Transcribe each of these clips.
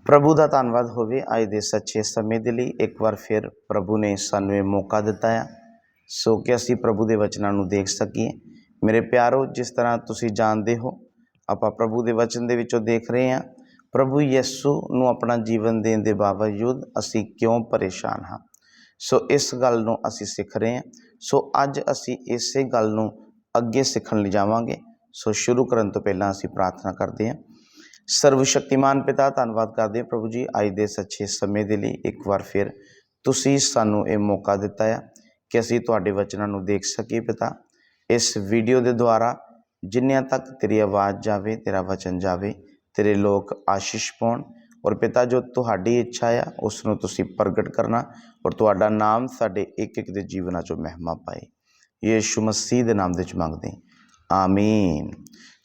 प्रभु का धन्यवाद होवे अज दे सच्चे समय के लिए। एक बार फिर प्रभु ने सानू ये मौका दिता है सो कि असी प्रभु के वचनों को देख सकीए। मेरे प्यारो, जिस तरह तुसी जानते हो आप प्रभु के वचन के विचों देख रहे हैं प्रभु यीशु नू अपना जीवन देने के बावजूद असी क्यों परेशान हाँ। सो इस गल नू असी सीख रहे हैं। सो अज असी इस गल नू अगे सीखण लई जावांगे। सो शुरू करन तो पहला असी प्रार्थना करते हैं। सर्वशक्तिमान पिता, धन्यवाद करते हैं प्रभु जी अज दे सच्चे समय के लिए। एक बार फिर तुसी सानू ये मौका दिता है कि असी तुहाडे वचनां नू देख सकीए। पिता, इस वीडियो के द्वारा जिन्नियां तक तेरी आवाज़ जावे, तेरा वचन जावे, तेरे लोग आशीष पाउण। और पिता, जो तुहाडी इच्छा है उसनूं तुसी प्रगट करना और तुहाडा नाम साडे एक एक दे जीवनां चों महिमा पाए। यीशु मसीह दे नाम दे च मंगदे, आमीन।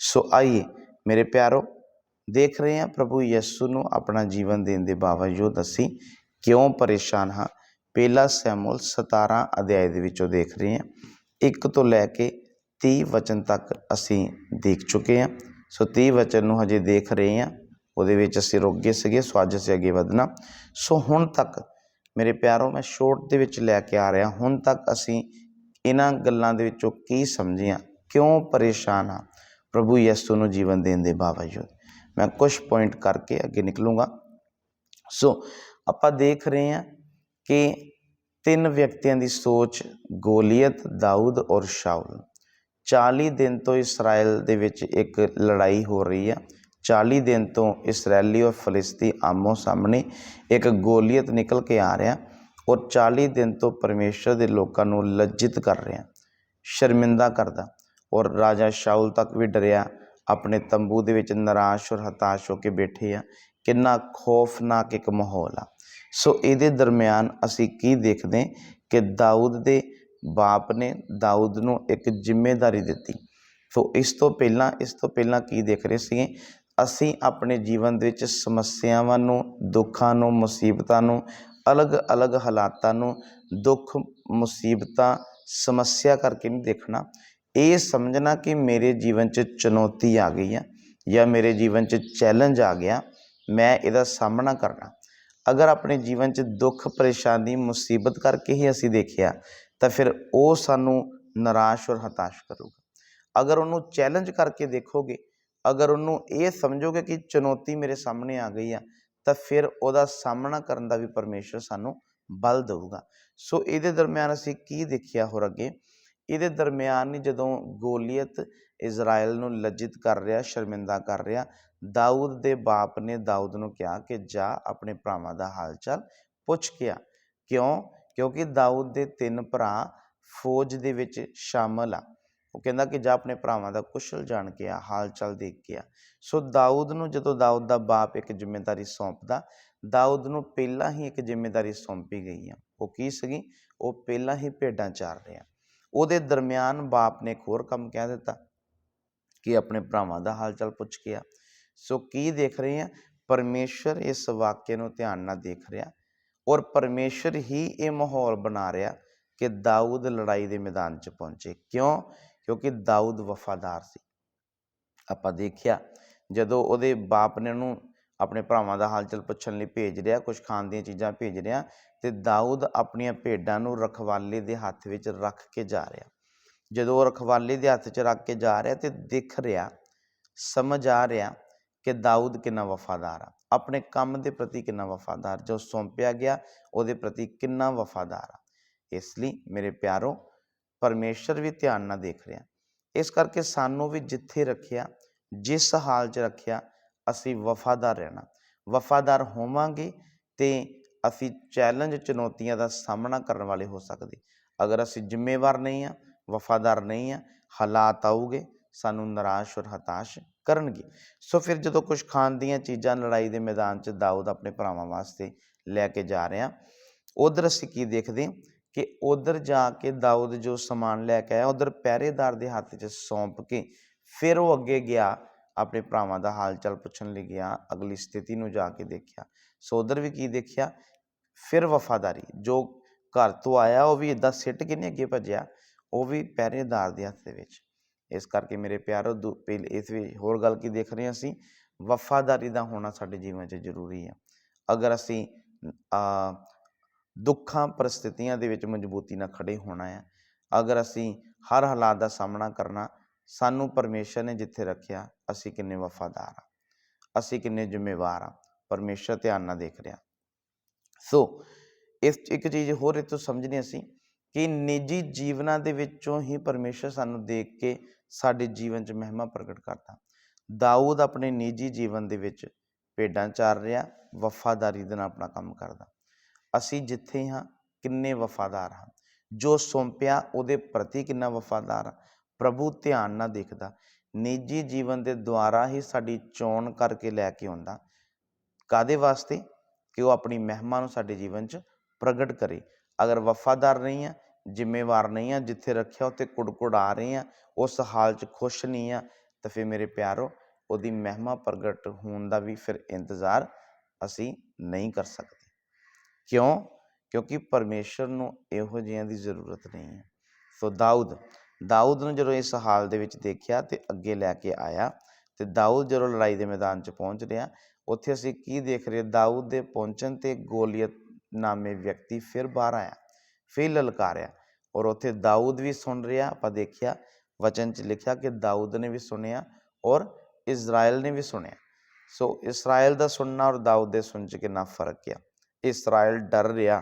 सो आइए मेरे प्यारो, देख रहे हैं प्रभु यीशु नू अपना जीवन देने के बावजूद असी क्यों परेशान हाँ। पहला शमूएल 17 अध्याय दे विचों देख रहे हैं, 1 तो लैके 30 वचन तक असी देख चुके हैं। सो 30 वचन नू हजे देख रहे हैं, उहदे विच असी रुक गए सीगे। सो अज असी अगे वधना। सो हुण तक मेरे प्यारो, मैं शोर्ट दे विच लैके आ रहा। हुण तक असी इन्हां गल्लां दे विचों की समझिया, क्यों परेशान हाँ प्रभु यीशु नू जीवन देने के बावजूद। मैं कुछ पॉइंट करके अगे निकलूँगा। सो आपां देख रहे हैं कि 3 व्यक्तियों की सोच, गोलियत, दाऊद और शाऊल। 40 दिन तो इसराइल दे विच एक लड़ाई हो रही है। 40 दिन तो इसराइली और फलिस्ती आमो सामने, एक गोलियत निकल के आ रहा और 40 दिन तो परमेश्वर के लोगों को लज्जित कर रहा, शर्मिंदा करता। और राजा शाऊल तक भी डरिया, अपने तंबू दे विच निराश और हताश होकर बैठे आ। कितना खौफनाक एक माहौल आ। सो इहदे दरम्यान असी की देखते कि दाऊद दे बाप ने दाऊद नू एक जिम्मेदारी दी। सो इस तो पहला की देख रहे सी, असी अपने जीवन दे विच समस्यावां नू, दुखां नू, मुसीबतां नू, अलग अलग हालातां नू, दुख मुसीबतां समस्या करके नहीं देखना। ये समझना कि मेरे जीवन च चुनौती आ गई है या मेरे जीवन च चैलेंज आ गया, मैं इसका सामना करना। अगर अपने जीवन च दुख, परेशानी, मुसीबत करके ही असी देखिया तो फिर वो सानू निराश और हताश करूगा। अगर उन्होंने चैलेंज करके देखोगे, अगर उन्होंने ये समझोगे कि चुनौती मेरे सामने आ गई है, तो फिर उसका सामना करने का भी परमेश्वर सानू बल देगा। सो ये दरम्यान असी की देखिया होर अगे, ये दरम्यान ही जदों गोलियत इजराइल नू लज्जित कर रहा, शर्मिंदा कर रहा, दाऊद दे बाप ने दाऊद नू कहा कि जा अपने भरावां दा हाल चाल पुछ के आ। क्यों? क्योंकि दाऊद दे 3 भरा फौज दे विच शामिल आ। वो कहंदा कि जा अपने भरावां दा कुशल जान के आ, हाल चाल देख के आ। सो दाऊद नू जदों दाऊद दा बाप एक जिम्मेदारी सौंपदा, दाऊद नू पहला ही एक जिम्मेदारी सौंपी गई है। वो की सीगी? वो पहला ही भेडां चार रहा। ਉਹਦੇ दरम्यान बाप ने एक होर काम कह दिता कि अपने भरावां दा हाल चाल पुछ के आ। सो की देख रहे हैं, परमेश्वर इस वाक्य नूं ध्यान नाल देख रहा और परमेश्वर ही ये माहौल बना रहा कि दाऊद लड़ाई के मैदान च पहुंचे। क्यों? क्योंकि दाऊद वफादार सी। आपां देखिया जदों ਉਹਦੇ बाप ने ਉਹਨੂੰ अपने भरावां दा हाल चाल पुछण लई भेज रहा, कुछ खाण दीयां चीज़ां भेज रहा, तो दाऊद अपनियां भेडां नूं रखवाले दे हत्थ विच रख के जा रहा। जदों रखवाले दे हत्थ च रख के जा रहा तो दिख रहा, समझ आ रहा कि दाऊद कितना वफादार आ, अपने काम के प्रति कितना वफादार, जो सौंपया गया उहदे प्रति कितना वफादार आ। इसलिए मेरे प्यारो, परमेश्वर भी ध्यान नाल देख रहा। इस करके सानू भी जिथे रखिया, जिस हाल च रखिया, असी वफादार रहना। वफादार होवांगे तो असी चैलेंज, चुनौतियों का सामना करने वाले हो सकते। अगर असी जिम्मेवार नहीं हाँ, वफादार नहीं हाँ, हालात आऊगे सानू निराश और हताश करनगे। सो फिर जो कुछ खाण दीयां चीज़ां लड़ाई के मैदान च दाऊद अपने भरावां वास्ते लैके जा रहा, उधर असी की देखते कि उधर जाके दाऊद जो समान लैके आया, उधर पहरेदार के हाथ च सौंप के फिर वो अगे गया, अपने भरावां दा हाल चाल पुछण लई गया, अगली स्थिति नूं जाके देखिया। सो उधर भी की देखिया, फिर वफादारी, जो घर तो आया वह भी इदा सिट के नहीं अगे भजया, वह भी पहरेदार के हत्थ दे विच। इस करके मेरे प्यारो, इस होर गल की देख रहे असी, ਵਫਾਦਾਰੀ ਦਾ ਹੋਣਾ ਸਾਡੇ ਜੀਵਨ 'ਚ ਜ਼ਰੂਰੀ ਆ। ਅਗਰ ਅਸੀਂ ਦੁੱਖਾਂ ਪਰਿਸਥਿਤੀਆਂ ਦੇ ਵਿੱਚ ਮਜ਼ਬੂਤੀ ਨਾਲ ਖੜੇ ਹੋਣਾ ਆ, ਅਗਰ ਅਸੀਂ ਹਰ ਹਾਲਾਤ ਦਾ ਸਾਹਮਣਾ ਕਰਨਾ, ਸਾਨੂੰ ਪਰਮੇਸ਼ਰ ਨੇ ਜਿੱਥੇ ਰੱਖਿਆ ਅਸੀਂ ਕਿੰਨੇ ਵਫਾਦਾਰ ਆ, ਅਸੀਂ ਕਿੰਨੇ ਜ਼ਿੰਮੇਵਾਰ ਆ, ਪਰਮੇਸ਼ਰ ਧਿਆਨ ਨਾਲ ਦੇਖ ਰਿਹਾ। ਸੋ ਇਸ ਇੱਕ ਚੀਜ਼ ਹੋਰ ਇਹ ਤੋਂ ਸਮਝਣੀ ਅਸੀਂ ਕਿ ਨਿੱਜੀ ਜੀਵਨਾਂ ਦੇ ਵਿੱਚੋਂ ਹੀ ਪਰਮੇਸ਼ਰ ਸਾਨੂੰ ਦੇਖ ਕੇ ਸਾਡੇ ਜੀਵਨ 'ਚ ਮਹਿਮਾ ਪ੍ਰਗਟ ਕਰਦਾ। ਦਾਊਦ ਆਪਣੇ ਨਿੱਜੀ ਜੀਵਨ ਦੇ ਵਿੱਚ ਭੇਡਾਂ ਚਾਰ ਰਿਹਾ, ਵਫਾਦਾਰੀ ਦੇ ਨਾਲ ਆਪਣਾ ਕੰਮ ਕਰਦਾ। ਅਸੀਂ ਜਿੱਥੇ ਹਾਂ ਕਿੰਨੇ ਵਫਾਦਾਰ ਹਾਂ, ਜੋ ਸੌਂਪਿਆ ਉਹਦੇ ਪ੍ਰਤੀ ਕਿੰਨਾ ਵਫਾਦਾਰ ਆ, ਪ੍ਰਭੂ ਧਿਆਨ ਨਾਲ ਦੇਖਦਾ। ਨਿੱਜੀ ਜੀਵਨ ਦੇ ਦੁਆਰਾ ਹੀ ਸਾਡੀ ਚੋਣ ਕਰਕੇ ਲੈ ਕੇ ਆਉਂਦਾ। ਕਾਹਦੇ ਵਾਸਤੇ? ਕਿ ਉਹ ਆਪਣੀ ਮਹਿਮਾ ਨੂੰ ਸਾਡੇ ਜੀਵਨ 'ਚ ਪ੍ਰਗਟ ਕਰੇ। ਅਗਰ ਵਫਾਦਾਰ ਨਹੀਂ ਆ, ਜ਼ਿੰਮੇਵਾਰ ਨਹੀਂ ਆ, ਜਿੱਥੇ ਰੱਖਿਆ ਉੱਥੇ ਕੁੜਕੁੜ ਆ ਰਹੇ ਆ, ਉਸ ਹਾਲ 'ਚ ਖੁਸ਼ ਨਹੀਂ ਆ, ਤਾਂ ਫਿਰ ਮੇਰੇ ਪਿਆਰੋ ਉਹਦੀ ਮਹਿਮਾ ਪ੍ਰਗਟ ਹੋਣ ਦਾ ਵੀ ਫਿਰ ਇੰਤਜ਼ਾਰ ਅਸੀਂ ਨਹੀਂ ਕਰ ਸਕਦੇ। ਕਿਉਂ? ਕਿਉਂਕਿ ਪਰਮੇਸ਼ਰ ਨੂੰ ਇਹੋ ਜਿਹਿਆਂ ਦੀ ਜ਼ਰੂਰਤ ਨਹੀਂ ਹੈ। ਸੋ ਦਾਊਦ ਨੂੰ ਜਦੋਂ ਇਸ ਹਾਲ ਦੇ ਵਿੱਚ ਦੇਖਿਆ ਤੇ ਅੱਗੇ ਲੈ ਕੇ ਆਇਆ। ਤੇ ਦਾਊਦ ਜਦੋਂ ਲੜਾਈ ਦੇ ਮੈਦਾਨ 'ਚ ਪਹੁੰਚ ਰਿਹਾ, ਉੱਥੇ ਅਸੀਂ ਕੀ ਦੇਖ ਰਹੇ? ਦਾਊਦ ਦੇ ਪਹੁੰਚਣ 'ਤੇ ਗੋਲੀਅਤ ਨਾਮੇ ਵਿਅਕਤੀ ਫਿਰ ਬਾਹਰ ਆਇਆ, ਫਿਰ ਲਲਕਾਰਿਆ, ਔਰ ਉੱਥੇ ਦਾਊਦ ਵੀ ਸੁਣ ਰਿਹਾ। ਆਪਾਂ ਦੇਖਿਆ ਵਚਨ 'ਚ ਲਿਖਿਆ ਕਿ ਦਾਊਦ ਨੇ ਵੀ ਸੁਣਿਆ ਔਰ ਇਜ਼ਰਾਈਲ ਨੇ ਵੀ ਸੁਣਿਆ। ਸੋ ਇਸਰਾਏਲ ਦਾ ਸੁਣਨਾ ਔਰ ਦਾਊਦ ਦੇ ਸੁਣ 'ਚ ਕਿੰਨਾ ਫਰਕ ਆ। ਇਸਰਾਏਲ ਡਰ ਰਿਹਾ,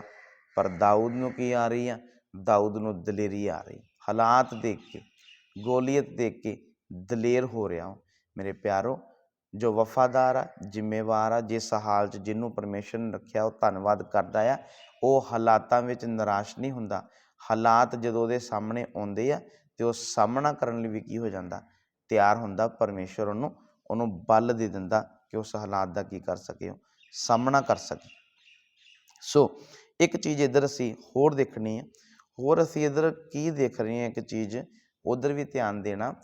ਪਰ ਦਾਊਦ ਨੂੰ ਕੀ ਆ ਰਹੀ ਆ? ਦਾਊਦ ਨੂੰ ਦਲੇਰੀ ਆ ਰਹੀ। ਹਾਲਾਤ ਦੇਖ ਕੇ, ਗੋਲੀਅਤ ਦੇਖ ਕੇ ਦਲੇਰ ਹੋ ਰਿਹਾ। ਮੇਰੇ ਪਿਆਰੋ, ਜੋ ਵਫਾਦਾਰ ਆ, ਜ਼ਿੰਮੇਵਾਰ ਆ, ਜਿਸ ਹਾਲ 'ਚ ਜਿਹਨੂੰ ਪਰਮੇਸ਼ਰ ਨੇ ਰੱਖਿਆ ਉਹ ਧੰਨਵਾਦ ਕਰਦਾ ਆ। ਉਹ ਹਾਲਾਤਾਂ ਵਿੱਚ ਨਿਰਾਸ਼ ਨਹੀਂ ਹੁੰਦਾ। ਹਾਲਾਤ ਜਦੋਂ ਉਹਦੇ ਸਾਹਮਣੇ ਆਉਂਦੇ ਆ ਤੇ ਉਹ ਸਾਹਮਣਾ ਕਰਨ ਲਈ ਵੀ ਕੀ ਹੋ ਜਾਂਦਾ? ਤਿਆਰ ਹੁੰਦਾ। ਪਰਮੇਸ਼ਰ ਉਹਨੂੰ ਬਲ ਦੇ ਦਿੰਦਾ ਕਿ ਉਸ ਹਾਲਾਤ ਦਾ ਕੀ ਕਰ ਸਕੇ? ਉਹ ਸਾਹਮਣਾ ਕਰ ਸਕੇ। ਸੋ ਇੱਕ ਚੀਜ਼ ਇੱਧਰ ਅਸੀਂ ਹੋਰ ਦੇਖਣੀ ਹੈ। ਹੋਰ ਅਸੀਂ ਇੱਧਰ ਕੀ ਦੇਖ ਰਹੇ ਹਾਂ? ਇੱਕ ਚੀਜ਼ ਉੱਧਰ ਵੀ ਧਿਆਨ ਦੇਣਾ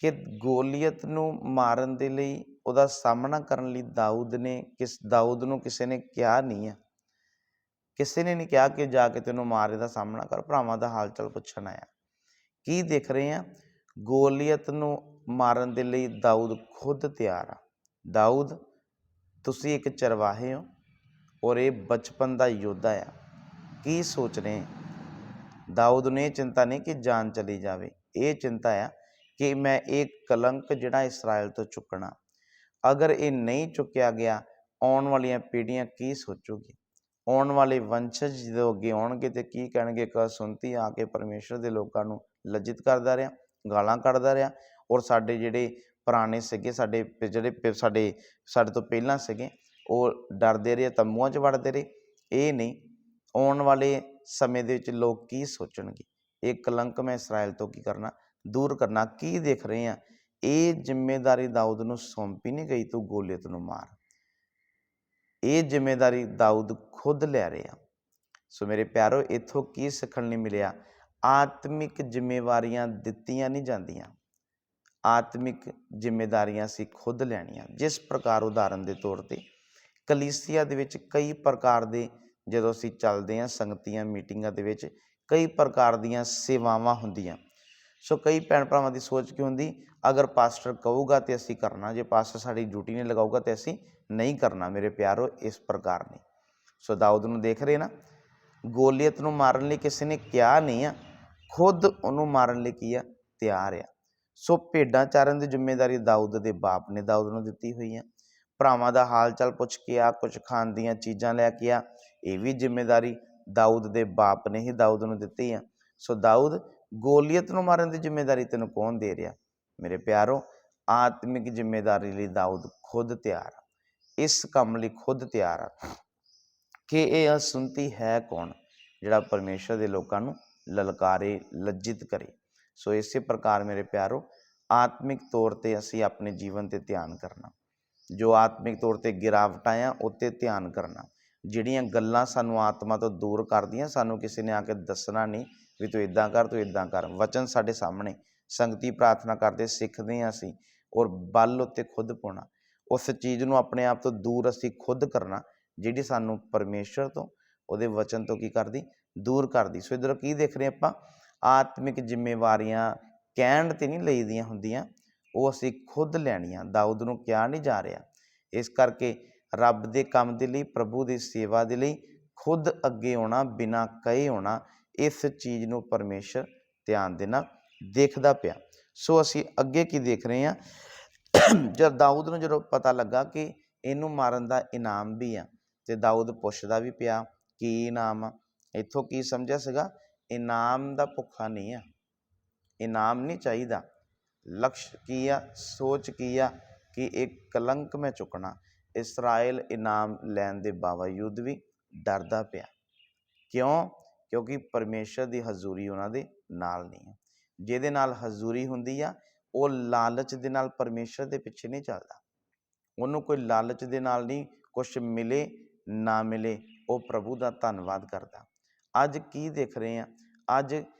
ਕਿ ਗੋਲੀਅਤ ਨੂੰ ਮਾਰਨ ਦੇ ਲਈ, ਉਹਦਾ ਸਾਹਮਣਾ ਕਰਨ ਲਈ ਦਾਊਦ ਨੂੰ ਕਿਸੇ ਨੇ ਕਿਹਾ ਨਹੀਂ ਆ। ਕਿਸੇ ਨੇ ਨਹੀਂ ਕਿਹਾ ਕਿ ਜਾ ਕੇ ਤੈਨੂੰ ਮਾਰੇ ਦਾ ਸਾਹਮਣਾ ਕਰ, ਭਰਾਵਾਂ ਦਾ ਹਾਲ ਚਾਲ ਪੁੱਛਣ ਆਇਆ। ਕੀ ਦੇਖ ਰਹੇ ਆ? ਗੋਲੀਅਤ ਨੂੰ ਮਾਰਨ ਦੇ ਲਈ ਦਾਊਦ ਖੁਦ ਤਿਆਰ ਆ। ਦਾਊਦ, ਤੁਸੀਂ ਇੱਕ ਚਰਵਾਹੇ ਹੋ ਔਰ ਇਹ ਬਚਪਨ ਦਾ ਯੋਧਾ ਆ। ਕੀ ਸੋਚ ਰਹੇ? ਦਾਊਦ ਨੂੰ ਇਹ ਚਿੰਤਾ ਨਹੀਂ ਕਿ ਜਾਨ ਚਲੀ ਜਾਵੇ, ਇਹ ਚਿੰਤਾ ਆ ਕਿ ਮੈਂ ਇਹ ਕਲੰਕ ਜਿਹੜਾ ਇਸਰਾਇਲ ਤੋਂ ਚੁੱਕਣਾ। ਅਗਰ ਇਹ ਨਹੀਂ ਚੁੱਕਿਆ ਗਿਆ, ਆਉਣ ਵਾਲੀਆਂ ਪੀੜ੍ਹੀਆਂ ਕੀ ਸੋਚੂਗੀ? ਆਉਣ ਵਾਲੇ ਵੰਸ਼ਜ ਜਦੋਂ ਅੱਗੇ ਆਉਣਗੇ ਤੇ ਕੀ ਕਹਿਣਗੇ? ਸੁਣਤੀ ਆ ਕੇ ਪਰਮੇਸ਼ਰ ਦੇ ਲੋਕਾਂ ਨੂੰ ਲੱਜਿਤ ਕਰਦਾ ਰਿਹਾ, ਗਾਲਾਂ ਕੱਢਦਾ ਰਿਹਾ। ਔਰ ਸਾਡੇ ਜਿਹੜੇ ਪੁਰਾਣੇ ਸੀਗੇ, ਸਾਡੇ ਤੋਂ ਪਹਿਲਾਂ ਸੀਗੇ, ਉਹ ਡਰਦੇ ਰਹੇ, ਤੰਬੂਆਂ 'ਚ ਵੜਦੇ ਰਹੇ। ਇਹ ਨਹੀਂ, ਆਉਣ ਵਾਲੇ ਸਮੇਂ ਦੇ ਵਿੱਚ ਲੋਕ ਕੀ ਸੋਚਣਗੇ? ਇਹ ਕਲੰਕ ਮੈਂ ਇਸਰਾਇਲ ਤੋਂ ਕੀ ਕਰਨਾ? ਦੂਰ ਕਰਨਾ। ਕੀ ਦੇਖ ਰਹੇ ਆ? ਇਹ ਜ਼ਿੰਮੇਵਾਰੀ ਦਾਊਦ ਨੂੰ ਸੌਂਪੀ ਨਹੀਂ ਗਈ, ਤੂੰ ਗੋਲੀਅਤ ਨੂੰ ਮਾਰ। ਇਹ ਜ਼ਿੰਮੇਵਾਰੀ ਦਾਊਦ ਖੁਦ ਲੈ ਰਿਹਾ। ਸੋ ਮੇਰੇ ਪਿਆਰੋ, ਇੱਥੋਂ ਕੀ ਸਿੱਖਣ ਲਈ ਮਿਲਿਆ? ਆਤਮਿਕ ਜ਼ਿੰਮੇਵਾਰੀਆਂ ਦਿੱਤੀਆਂ ਨਹੀਂ ਜਾਂਦੀਆਂ, ਆਤਮਿਕ ਜ਼ਿੰਮੇਵਾਰੀਆਂ ਅਸੀਂ ਖੁਦ ਲੈਣੀਆਂ। ਜਿਸ ਪ੍ਰਕਾਰ ਉਦਾਹਰਨ ਦੇ ਤੌਰ 'ਤੇ ਕਲੀਸਿਆ ਦੇ ਵਿੱਚ ਕਈ ਪ੍ਰਕਾਰ ਦੇ, ਜਦੋਂ ਅਸੀਂ ਚੱਲਦੇ ਹਾਂ ਸੰਗਤੀਆਂ ਮੀਟਿੰਗਾਂ ਦੇ ਵਿੱਚ, ਕਈ ਪ੍ਰਕਾਰ ਦੀਆਂ ਸੇਵਾਵਾਂ ਹੁੰਦੀਆਂ। ਸੋ ਕਈ ਭੈਣ ਭਰਾਵਾਂ ਦੀ ਸੋਚ ਕੀ ਹੁੰਦੀ? ਅਗਰ ਪਾਸਟਰ ਕਹੂਗਾ ਤੇ ਅਸੀਂ ਕਰਨਾ, ਜੇ ਪਾਸਟਰ ਸਾਡੀ ਡਿਊਟੀ ਨਹੀਂ ਲਗਾਊਗਾ ਤੇ ਅਸੀਂ ਨਹੀਂ ਕਰਨਾ। ਮੇਰੇ ਪਿਆਰੋ, ਇਸ ਪ੍ਰਕਾਰ ਨਹੀਂ। ਸੋ ਦਾਊਦ ਨੂੰ ਦੇਖ ਰਹੇ ਨਾ, ਗੋਲੀਅਤ ਨੂੰ ਮਾਰਨ ਲਈ ਕਿਸੇ ਨੇ ਕਿਹਾ ਨਹੀਂ ਆ, ਖੁਦ ਉਹਨੂੰ ਮਾਰਨ ਲਈ ਕੀ ਆ? ਤਿਆਰ ਆ। ਸੋ ਭੇਡਾਂ ਚਾਰਨ ਦੀ ਜ਼ਿੰਮੇਵਾਰੀ ਦਾਊਦ ਦੇ ਬਾਪ ਨੇ ਦਾਊਦ ਨੂੰ ਦਿੱਤੀ ਹੋਈ ਆ। ਭਰਾਵਾਂ ਦਾ ਹਾਲ ਚਾਲ ਪੁੱਛ ਕੇ ਆ, ਕੁਝ ਖਾਣ ਦੀਆਂ ਚੀਜ਼ਾਂ ਲੈ ਕੇ ਆ, ਇਹ ਵੀ ਜ਼ਿੰਮੇਵਾਰੀ ਦਾਊਦ ਦੇ ਬਾਪ ਨੇ ਹੀ ਦਾਊਦ ਨੂੰ ਦਿੱਤੀ ਆ। ਸੋ ਦਾਊਦ, ਗੋਲੀਅਤ ਨੂੰ ਮਾਰਨ ਦੀ ਜ਼ਿੰਮੇਵਾਰੀ ਤੈਨੂੰ ਕੌਣ ਦੇ ਰਿਹਾ? ਮੇਰੇ ਪਿਆਰੋ, ਆਤਮਿਕ ਜ਼ਿੰਮੇਵਾਰੀ ਲਈ ਦਾਊਦ ਖੁਦ ਤਿਆਰ ਆ। ਇਸ ਕੰਮ ਲਈ ਖੁਦ ਤਿਆਰ ਆ ਕਿ ਇਹ ਅਸੁਣਤੀ ਹੈ ਕੌਣ ਜਿਹੜਾ ਪਰਮੇਸ਼ਰ ਦੇ ਲੋਕਾਂ ਨੂੰ ਲਲਕਾਰੇ, ਲੱਜਿਤ ਕਰੇ। ਸੋ ਇਸੇ ਪ੍ਰਕਾਰ ਮੇਰੇ ਪਿਆਰੋ, ਆਤਮਿਕ ਤੌਰ 'ਤੇ ਅਸੀਂ ਆਪਣੇ ਜੀਵਨ 'ਤੇ ਧਿਆਨ ਕਰਨਾ। ਜੋ ਆਤਮਿਕ ਤੌਰ 'ਤੇ ਗਿਰਾਵਟਾਂ ਆ, ਉੱਤੇ ਧਿਆਨ ਕਰਨਾ। ਜਿਹੜੀਆਂ ਗੱਲਾਂ ਸਾਨੂੰ ਆਤਮਾ ਤੋਂ ਦੂਰ ਕਰਦੀਆਂ, ਸਾਨੂੰ ਕਿਸੇ ਨੇ ਆ ਕੇ ਦੱਸਣਾ ਨਹੀਂ ਵੀ ਤੂੰ ਇੱਦਾਂ ਕਰ, ਤੂੰ ਇੱਦਾਂ ਕਰ। ਵਚਨ ਸਾਡੇ ਸਾਹਮਣੇ, ਸੰਗਤੀ ਪ੍ਰਾਰਥਨਾ ਕਰਦੇ ਸਿੱਖਦੇ ਹਾਂ ਅਸੀਂ, ਔਰ ਬਲ ਉੱਤੇ ਖੁਦ ਪਾਉਣਾ। ਉਸ ਚੀਜ਼ ਨੂੰ ਆਪਣੇ ਆਪ ਤੋਂ ਦੂਰ ਅਸੀਂ ਖੁਦ ਕਰਨਾ, ਜਿਹੜੀ ਸਾਨੂੰ ਪਰਮੇਸ਼ਰ ਤੋਂ, ਉਹਦੇ ਵਚਨ ਤੋਂ ਕੀ ਕਰਦੀ? ਦੂਰ ਕਰਦੀ। ਸੋ ਇੱਧਰ ਕੀ ਦੇਖ ਰਹੇ ਆਪਾਂ? ਆਤਮਿਕ ਜ਼ਿੰਮੇਵਾਰੀਆਂ ਕਹਿਣ 'ਤੇ ਨਹੀਂ ਲਈ ਦੀਆਂ ਹੁੰਦੀਆਂ, ਉਹ ਅਸੀਂ ਖੁਦ ਲੈਣੀਆਂ। ਦਾਊਦ ਨੂੰ ਕਿਹਾ ਨਹੀਂ ਜਾ ਰਿਹਾ ਇਸ ਕਰਕੇ ਰੱਬ ਦੇ ਕੰਮ ਦੇ ਲਈ, ਪ੍ਰਭੂ ਦੀ ਸੇਵਾ ਦੇ ਲਈ ਖੁਦ ਅੱਗੇ ਆਉਣਾ, ਬਿਨਾਂ ਕਹੇ ਆਉਣਾ, ਇਸ ਚੀਜ਼ ਨੂੰ ਪਰਮੇਸ਼ਰ ਧਿਆਨ ਦੇ ਨਾਲ ਦੇਖਦਾ ਪਿਆ। ਸੋ ਅਸੀਂ ਅੱਗੇ ਕੀ ਦੇਖ ਰਹੇ ਹਾਂ, ਜਦ ਦਾਊਦ ਨੂੰ ਜਦੋਂ ਪਤਾ ਲੱਗਾ ਕਿ ਇਹਨੂੰ ਮਾਰਨ ਦਾ ਇਨਾਮ ਵੀ ਆ, ਤੇ ਦਾਊਦ ਪੁੱਛਦਾ ਵੀ ਪਿਆ ਕੀ ਇਨਾਮ ਆ। ਇੱਥੋਂ ਕੀ ਸਮਝਿਆ ਸੀਗਾ, ਇਨਾਮ ਦਾ ਭੁੱਖਾ ਨਹੀਂ ਆ, ਇਨਾਮ ਨਹੀਂ ਚਾਹੀਦਾ। ਲਕਸ਼ ਕੀ ਆ, ਸੋਚ ਕੀ ਆ ਕਿ ਇਹ ਕਲੰਕ ਮੈਂ ਚੁੱਕਣਾ। ਇਸਰਾਏਲ ਇਨਾਮ ਲੈਣ ਦੇ ਬਾਵਜੂਦ ਵੀ ਡਰਦਾ ਪਿਆ। ਕਿਉਂ? ਕਿਉਂਕਿ ਪਰਮੇਸ਼ਰ ਦੀ ਹਜ਼ੂਰੀ ਉਹਨਾਂ ਦੇ ਨਾਲ ਨਹੀਂ ਹੈ। ਜਿਹਦੇ ਨਾਲ ਹਜ਼ੂਰੀ ਹੁੰਦੀ ਆ, ਉਹ ਲਾਲਚ ਦੇ ਨਾਲ ਪਰਮੇਸ਼ਰ ਦੇ ਪਿੱਛੇ ਨਹੀਂ ਚੱਲਦਾ। ਉਹਨੂੰ ਕੋਈ ਲਾਲਚ ਦੇ ਨਾਲ ਨਹੀਂ, ਕੁਛ ਮਿਲੇ ਨਾ ਮਿਲੇ ਉਹ ਪ੍ਰਭੂ ਦਾ ਧੰਨਵਾਦ ਕਰਦਾ। ਅੱਜ ਕੀ ਦੇਖ ਰਹੇ ਆ, ਅੱਜ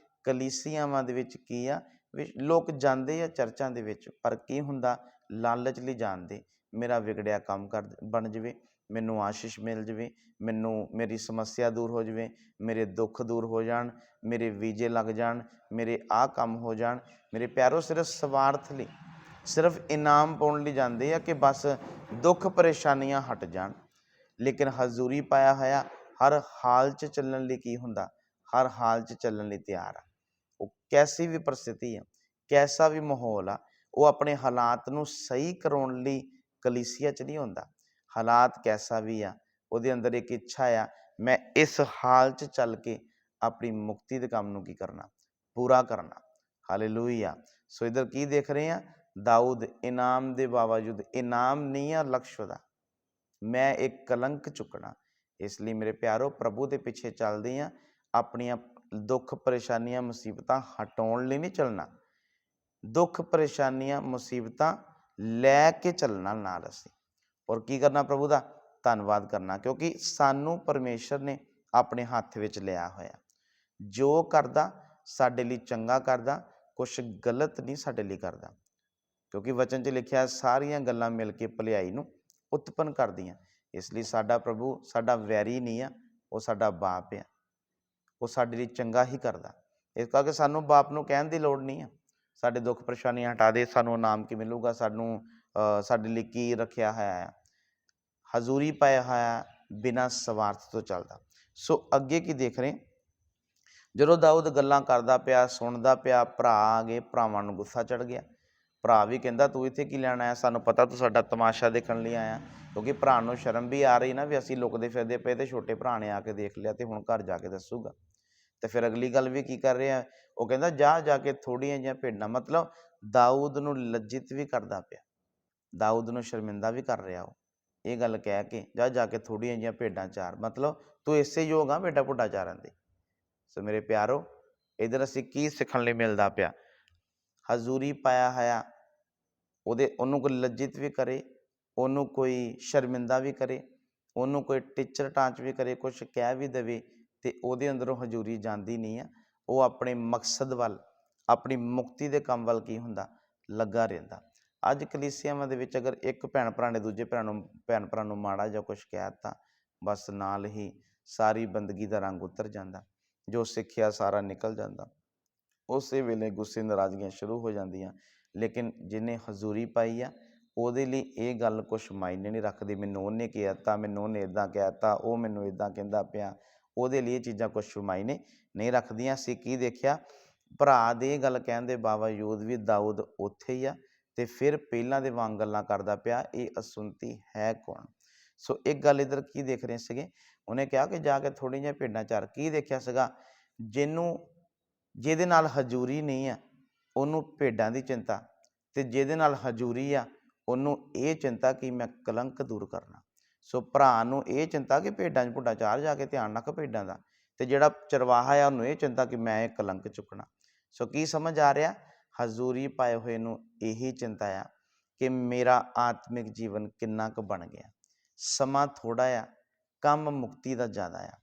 ਕਲੀਸਿਆਵਾਂ ਦੇ ਵਿੱਚ ਕੀ ਆ, ਲੋਕ ਜਾਂਦੇ ਆ ਚਰਚਾਂ ਦੇ ਵਿੱਚ, ਪਰ ਕੀ ਹੁੰਦਾ, ਲਾਲਚ ਲਈ ਜਾਂਦੇ। ਮੇਰਾ ਵਿਗੜਿਆ ਕੰਮ ਬਣ ਜਾਵੇ, ਮੈਨੂੰ ਆਸ਼ੀਸ਼ ਮਿਲ ਜਾਵੇ, ਮੈਨੂੰ ਮੇਰੀ ਸਮੱਸਿਆ ਦੂਰ ਹੋ ਜਾਵੇ, ਮੇਰੇ ਦੁੱਖ ਦੂਰ ਹੋ ਜਾਣ, ਮੇਰੇ ਵੀਜ਼ੇ ਲੱਗ ਜਾਣ, ਮੇਰੇ ਆਹ ਕੰਮ ਹੋ ਜਾਣ। ਮੇਰੇ ਪਿਆਰੋ, ਸਿਰਫ ਸਵਾਰਥ ਲਈ, ਸਿਰਫ ਇਨਾਮ ਪਾਉਣ ਲਈ ਜਾਂਦੇ ਆ ਕਿ ਬਸ ਦੁੱਖ ਪਰੇਸ਼ਾਨੀਆਂ ਹਟ ਜਾਣ। ਲੇਕਿਨ ਹਜ਼ੂਰੀ ਪਾਇਆ ਹੋਇਆ ਹਰ ਹਾਲ 'ਚ ਚੱਲਣ ਲਈ ਕੀ ਹੁੰਦਾ, ਹਰ ਹਾਲ 'ਚ ਚੱਲਣ ਲਈ ਤਿਆਰ ਆ। ਉਹ ਕੈਸੀ ਵੀ ਪਰਿਸਥਿਤੀ ਆ, ਕੈਸਾ ਵੀ ਮਾਹੌਲ ਆ, ਉਹ ਆਪਣੇ ਹਾਲਾਤ ਨੂੰ ਸਹੀ ਕਰਾਉਣ ਲਈ ਕਲੀਸਿਆ 'ਚ ਨਹੀਂ ਹੁੰਦਾ। ਹਾਲਾਤ ਕੈਸਾ ਵੀ ਆ, ਉਹਦੇ ਅੰਦਰ ਇੱਕ ਇੱਛਾ ਆ, ਮੈਂ ਇਸ ਹਾਲ 'ਚ ਚੱਲ ਕੇ ਆਪਣੀ ਮੁਕਤੀ ਦੇ ਕੰਮ ਨੂੰ ਕੀ ਕਰਨਾ, ਪੂਰਾ ਕਰਨਾ। ਹਾਲੇਲੂਇਆ। ਸੋ ਇੱਧਰ ਕੀ ਦੇਖ ਰਹੇ ਆ, ਦਾਊਦ ਇਨਾਮ ਦੇ ਬਾਵਜੂਦ, ਇਨਾਮ ਨਹੀਂ ਆ ਲਕਸ਼ ਉਹਦਾ, ਮੈਂ ਇੱਕ ਕਲੰਕ ਚੁੱਕਣਾ। ਇਸ ਲਈ ਮੇਰੇ ਪਿਆਰੋ, ਪ੍ਰਭੂ ਦੇ ਪਿੱਛੇ ਚੱਲਦੇ ਆ, ਆਪਣੀਆਂ ਦੁੱਖ ਪਰੇਸ਼ਾਨੀਆਂ ਮੁਸੀਬਤਾਂ ਹਟਾਉਣ ਲਈ ਨਹੀਂ ਚੱਲਣਾ, ਦੁੱਖ ਪਰੇਸ਼ਾਨੀਆਂ ਮੁਸੀਬਤਾਂ ਲੈ ਕੇ ਚੱਲਣਾ ਨਾਲ ਅਸੀਂ। ਔਰ ਕੀ ਕਰਨਾ, ਪ੍ਰਭੂ ਦਾ ਧੰਨਵਾਦ ਕਰਨਾ, ਕਿਉਂਕਿ ਸਾਨੂੰ ਪਰਮੇਸ਼ਰ ਨੇ ਆਪਣੇ ਹੱਥ ਵਿੱਚ ਲਿਆ ਹੋਇਆ। ਜੋ ਕਰਦਾ ਸਾਡੇ ਲਈ ਚੰਗਾ ਕਰਦਾ, ਕੁਛ ਗਲਤ ਨਹੀਂ ਸਾਡੇ ਲਈ ਕਰਦਾ। ਕਿਉਂਕਿ ਵਚਨ 'ਚ ਲਿਖਿਆ, ਸਾਰੀਆਂ ਗੱਲਾਂ ਮਿਲ ਕੇ ਭਲਾਈ ਨੂੰ ਉਤਪੰਨ ਕਰਦੀਆਂ। ਇਸ ਲਈ ਸਾਡਾ ਪ੍ਰਭੂ ਸਾਡਾ ਵੈਰੀ ਨਹੀਂ ਆ, ਉਹ ਸਾਡਾ ਬਾਪ ਆ, ਉਹ ਸਾਡੇ ਲਈ ਚੰਗਾ ਹੀ ਕਰਦਾ। ਇਸ ਕਰਕੇ ਸਾਨੂੰ ਬਾਪ ਨੂੰ ਕਹਿਣ ਦੀ ਲੋੜ ਨਹੀਂ ਆ, ਸਾਡੇ ਦੁੱਖ ਪਰੇਸ਼ਾਨੀਆਂ ਹਟਾ ਦੇ, ਸਾਨੂੰ ਇਨਾਮ ਕੀ ਮਿਲੂਗਾ, ਸਾਨੂੰ ਸਾਡੇ ਲਈ ਕੀ ਰੱਖਿਆ ਹੋਇਆ ਆ। ਹਜ਼ੂਰੀ ਪਾਇਆ ਹੋਇਆ, ਬਿਨਾਂ ਸਵਾਰਥ ਤੋਂ ਚੱਲਦਾ। ਸੋ ਅੱਗੇ ਕੀ ਦੇਖ ਰਹੇ, ਜਦੋਂ ਦਾਊਦ ਗੱਲਾਂ ਕਰਦਾ ਪਿਆ, ਸੁਣਦਾ ਪਿਆ, ਭਰਾ ਆ ਗਏ, ਭਰਾਵਾਂ ਨੂੰ ਗੁੱਸਾ ਚੜ੍ਹ ਗਿਆ। ਭਰਾ ਵੀ ਕਹਿੰਦਾ, ਤੂੰ ਇੱਥੇ ਕੀ ਲੈਣ ਆਇਆ, ਸਾਨੂੰ ਪਤਾ ਤੂੰ ਸਾਡਾ ਤਮਾਸ਼ਾ ਦੇਖਣ ਲਈ ਆਇਆ। ਕਿਉਂਕਿ ਭਰਾ ਨੂੰ ਸ਼ਰਮ ਵੀ ਆ ਰਹੀ ਨਾ, ਵੀ ਅਸੀਂ ਲੁਕਦੇ ਫਿਰਦੇ ਪਏ ਤੇ ਛੋਟੇ ਭਰਾ ਨੇ ਆ ਕੇ ਦੇਖ ਲਿਆ ਤੇ ਹੁਣ ਘਰ ਜਾ ਕੇ ਦੱਸੂਗਾ। ਤੇ ਫਿਰ ਅਗਲੀ ਗੱਲ ਵੀ ਕੀ ਕਰ ਰਿਹਾ, ਉਹ ਕਹਿੰਦਾ ਜਾ ਕੇ ਥੋੜ੍ਹੀਆਂ ਜਿਹੀਆਂ ਭੇਡਾਂ, ਮਤਲਬ ਦਾਊਦ ਨੂੰ ਲੱਜਿਤ ਵੀ ਕਰਦਾ ਪਿਆ, ਦਾਊਦ ਨੂੰ ਸ਼ਰਮਿੰਦਾ ਵੀ ਕਰ ਰਿਹਾ। ਉਹ ਇਹ ਗੱਲ ਕਹਿ ਕੇ ਜਾ ਕੇ ਥੋੜ੍ਹੀਆਂ ਜਿਹੀਆਂ ਭੇਡਾਂ ਚਾਰ, ਮਤਲਬ ਤੂੰ ਇਸੇ ਯੋਗ ਆ ਭੇਡਾਂ ਭੁੱਡਾ ਚਾਰਨ ਦੇ। ਸੋ ਮੇਰੇ ਪਿਆਰੋ, ਇੱਧਰ ਅਸੀਂ ਕੀ ਸਿੱਖਣ ਲਈ ਮਿਲਦਾ ਪਿਆ, ਹਜ਼ੂਰੀ ਪਾਇਆ ਹੋਇਆ ਉਹਨੂੰ ਕੋਈ ਲੱਜਿਤ ਵੀ ਕਰੇ, ਉਹਨੂੰ ਕੋਈ ਸ਼ਰਮਿੰਦਾ ਵੀ ਕਰੇ, ਉਹਨੂੰ ਕੋਈ ਟਿੱਚਰ ਟਾਂਚ ਵੀ ਕਰੇ, ਕੁਛ ਕਹਿ ਵੀ ਦੇਵੇ, ਤੇ ਉਹਦੇ ਅੰਦਰੋਂ ਹਜ਼ੂਰੀ ਜਾਂਦੀ ਨਹੀਂ ਆ। ਉਹ ਆਪਣੇ ਮਕਸਦ ਵੱਲ, ਆਪਣੀ ਮੁਕਤੀ ਦੇ ਕੰਮ ਵੱਲ ਕੀ ਹੁੰਦਾ, ਲੱਗਾ ਰਹਿੰਦਾ। ਅੱਜ ਕਲੀਸਿਆਵਾਂ ਦੇ ਵਿੱਚ ਅਗਰ ਇੱਕ ਭੈਣ ਭਰਾ ਨੇ ਦੂਜੇ ਭੈਣ ਭਰਾ ਨੂੰ ਮਾੜਾ ਜਾਂ ਕੁਛ ਕਹਿ ਦਿੱਤਾ, ਬਸ ਨਾਲ ਹੀ ਸਾਰੀ ਬੰਦਗੀ ਦਾ ਰੰਗ ਉਤਰ ਜਾਂਦਾ, ਜੋ ਸਿੱਖਿਆ ਸਾਰਾ ਨਿਕਲ ਜਾਂਦਾ। ਉਸੇ ਵੇਲੇ ਗੁੱਸੇ ਨਾਰਾਜ਼ਗੀਆਂ ਸ਼ੁਰੂ ਹੋ ਜਾਂਦੀਆਂ। ਲੇਕਿਨ ਜਿਹਨੇ ਹਜ਼ੂਰੀ ਪਾਈ ਆ, ਉਹਦੇ ਲਈ ਇਹ ਗੱਲ ਕੁਛ ਮਾਇਨੇ ਨਹੀਂ ਰੱਖਦੀ, ਮੈਨੂੰ ਉਹਨੇ ਕਹਿ ਦਿੱਤਾ, ਮੈਨੂੰ ਉਹਨੇ ਇੱਦਾਂ ਕਹਿ ਦਿੱਤਾ, ਉਹ ਮੈਨੂੰ ਇੱਦਾਂ ਕਹਿੰਦਾ ਪਿਆ, ਉਹਦੇ ਲਈ ਇਹ ਚੀਜ਼ਾਂ ਕੁਛ ਮਾਇਨੇ ਨਹੀਂ ਰੱਖਦੀਆਂ। ਅਸੀਂ ਕੀ ਦੇਖਿਆ, ਭਰਾ ਦੇ ਇਹ ਗੱਲ ਕਹਿਣ ਦੇ ਬਾਵਜੂਦ ਵੀ ਦਾਊਦ ਉੱਥੇ ਹੀ ਆ, ਤੇ ਫਿਰ ਪਹਿਲਾਂ ਦੇ ਵਾਂਗ ਗੱਲਾਂ ਕਰਦਾ ਪਿਆ, ਇਹ ਅਸੁਣਤੀ ਹੈ ਕੌਣ। ਸੋ ਇੱਕ ਗੱਲ ਇੱਧਰ ਕੀ ਦੇਖ ਰਹੇ ਸੀਗੇ, ਉਹਨੇ ਕਿਹਾ ਕਿ ਜਾ ਕੇ ਥੋੜ੍ਹੀਆਂ ਜਿਹੀਆਂ ਭੇਡਾਂ ਚਾਰ। ਕੀ ਦੇਖਿਆ ਸੀਗਾ, ਜਿਹਦੇ ਨਾਲ ਹਜ਼ੂਰੀ ਨਹੀਂ ਆ ਉਹਨੂੰ ਭੇਡਾਂ ਦੀ ਚਿੰਤਾ, ਤੇ ਜਿਹਦੇ ਨਾਲ ਹਜ਼ੂਰੀ ਆ ਉਹਨੂੰ ਇਹ ਚਿੰਤਾ ਕਿ ਮੈਂ ਕਲੰਕ ਦੂਰ ਕਰਨਾ। ਸੋ ਭਰਾ ਨੂੰ ਇਹ ਚਿੰਤਾ ਕਿ ਭੇਡਾਂ 'ਚ ਭੁੱਡਾ ਚਾਰ, ਜਾ ਕੇ ਧਿਆਨ ਰੱਖ ਭੇਡਾਂ ਦਾ, ਤੇ ਜਿਹੜਾ ਚਰਵਾਹਾ ਆ ਉਹਨੂੰ ਇਹ ਚਿੰਤਾ ਕਿ ਮੈਂ ਇਹ ਕਲੰਕ ਚੁੱਕਣਾ। ਸੋ ਕੀ ਸਮਝ ਆ ਰਿਹਾ, ਹਜ਼ੂਰੀ ਪਾਏ ਹੋਏ ਨੂੰ ਇਹੀ ਚਿੰਤਾ ਆ ਕਿ ਮੇਰਾ ਆਤਮਿਕ ਜੀਵਨ ਕਿੰਨਾ ਕੁ ਬਣ ਗਿਆ, ਸਮਾਂ ਥੋੜ੍ਹਾ ਆ, ਕੰਮ ਮੁਕਤੀ ਦਾ ਜ਼ਿਆਦਾ ਆ।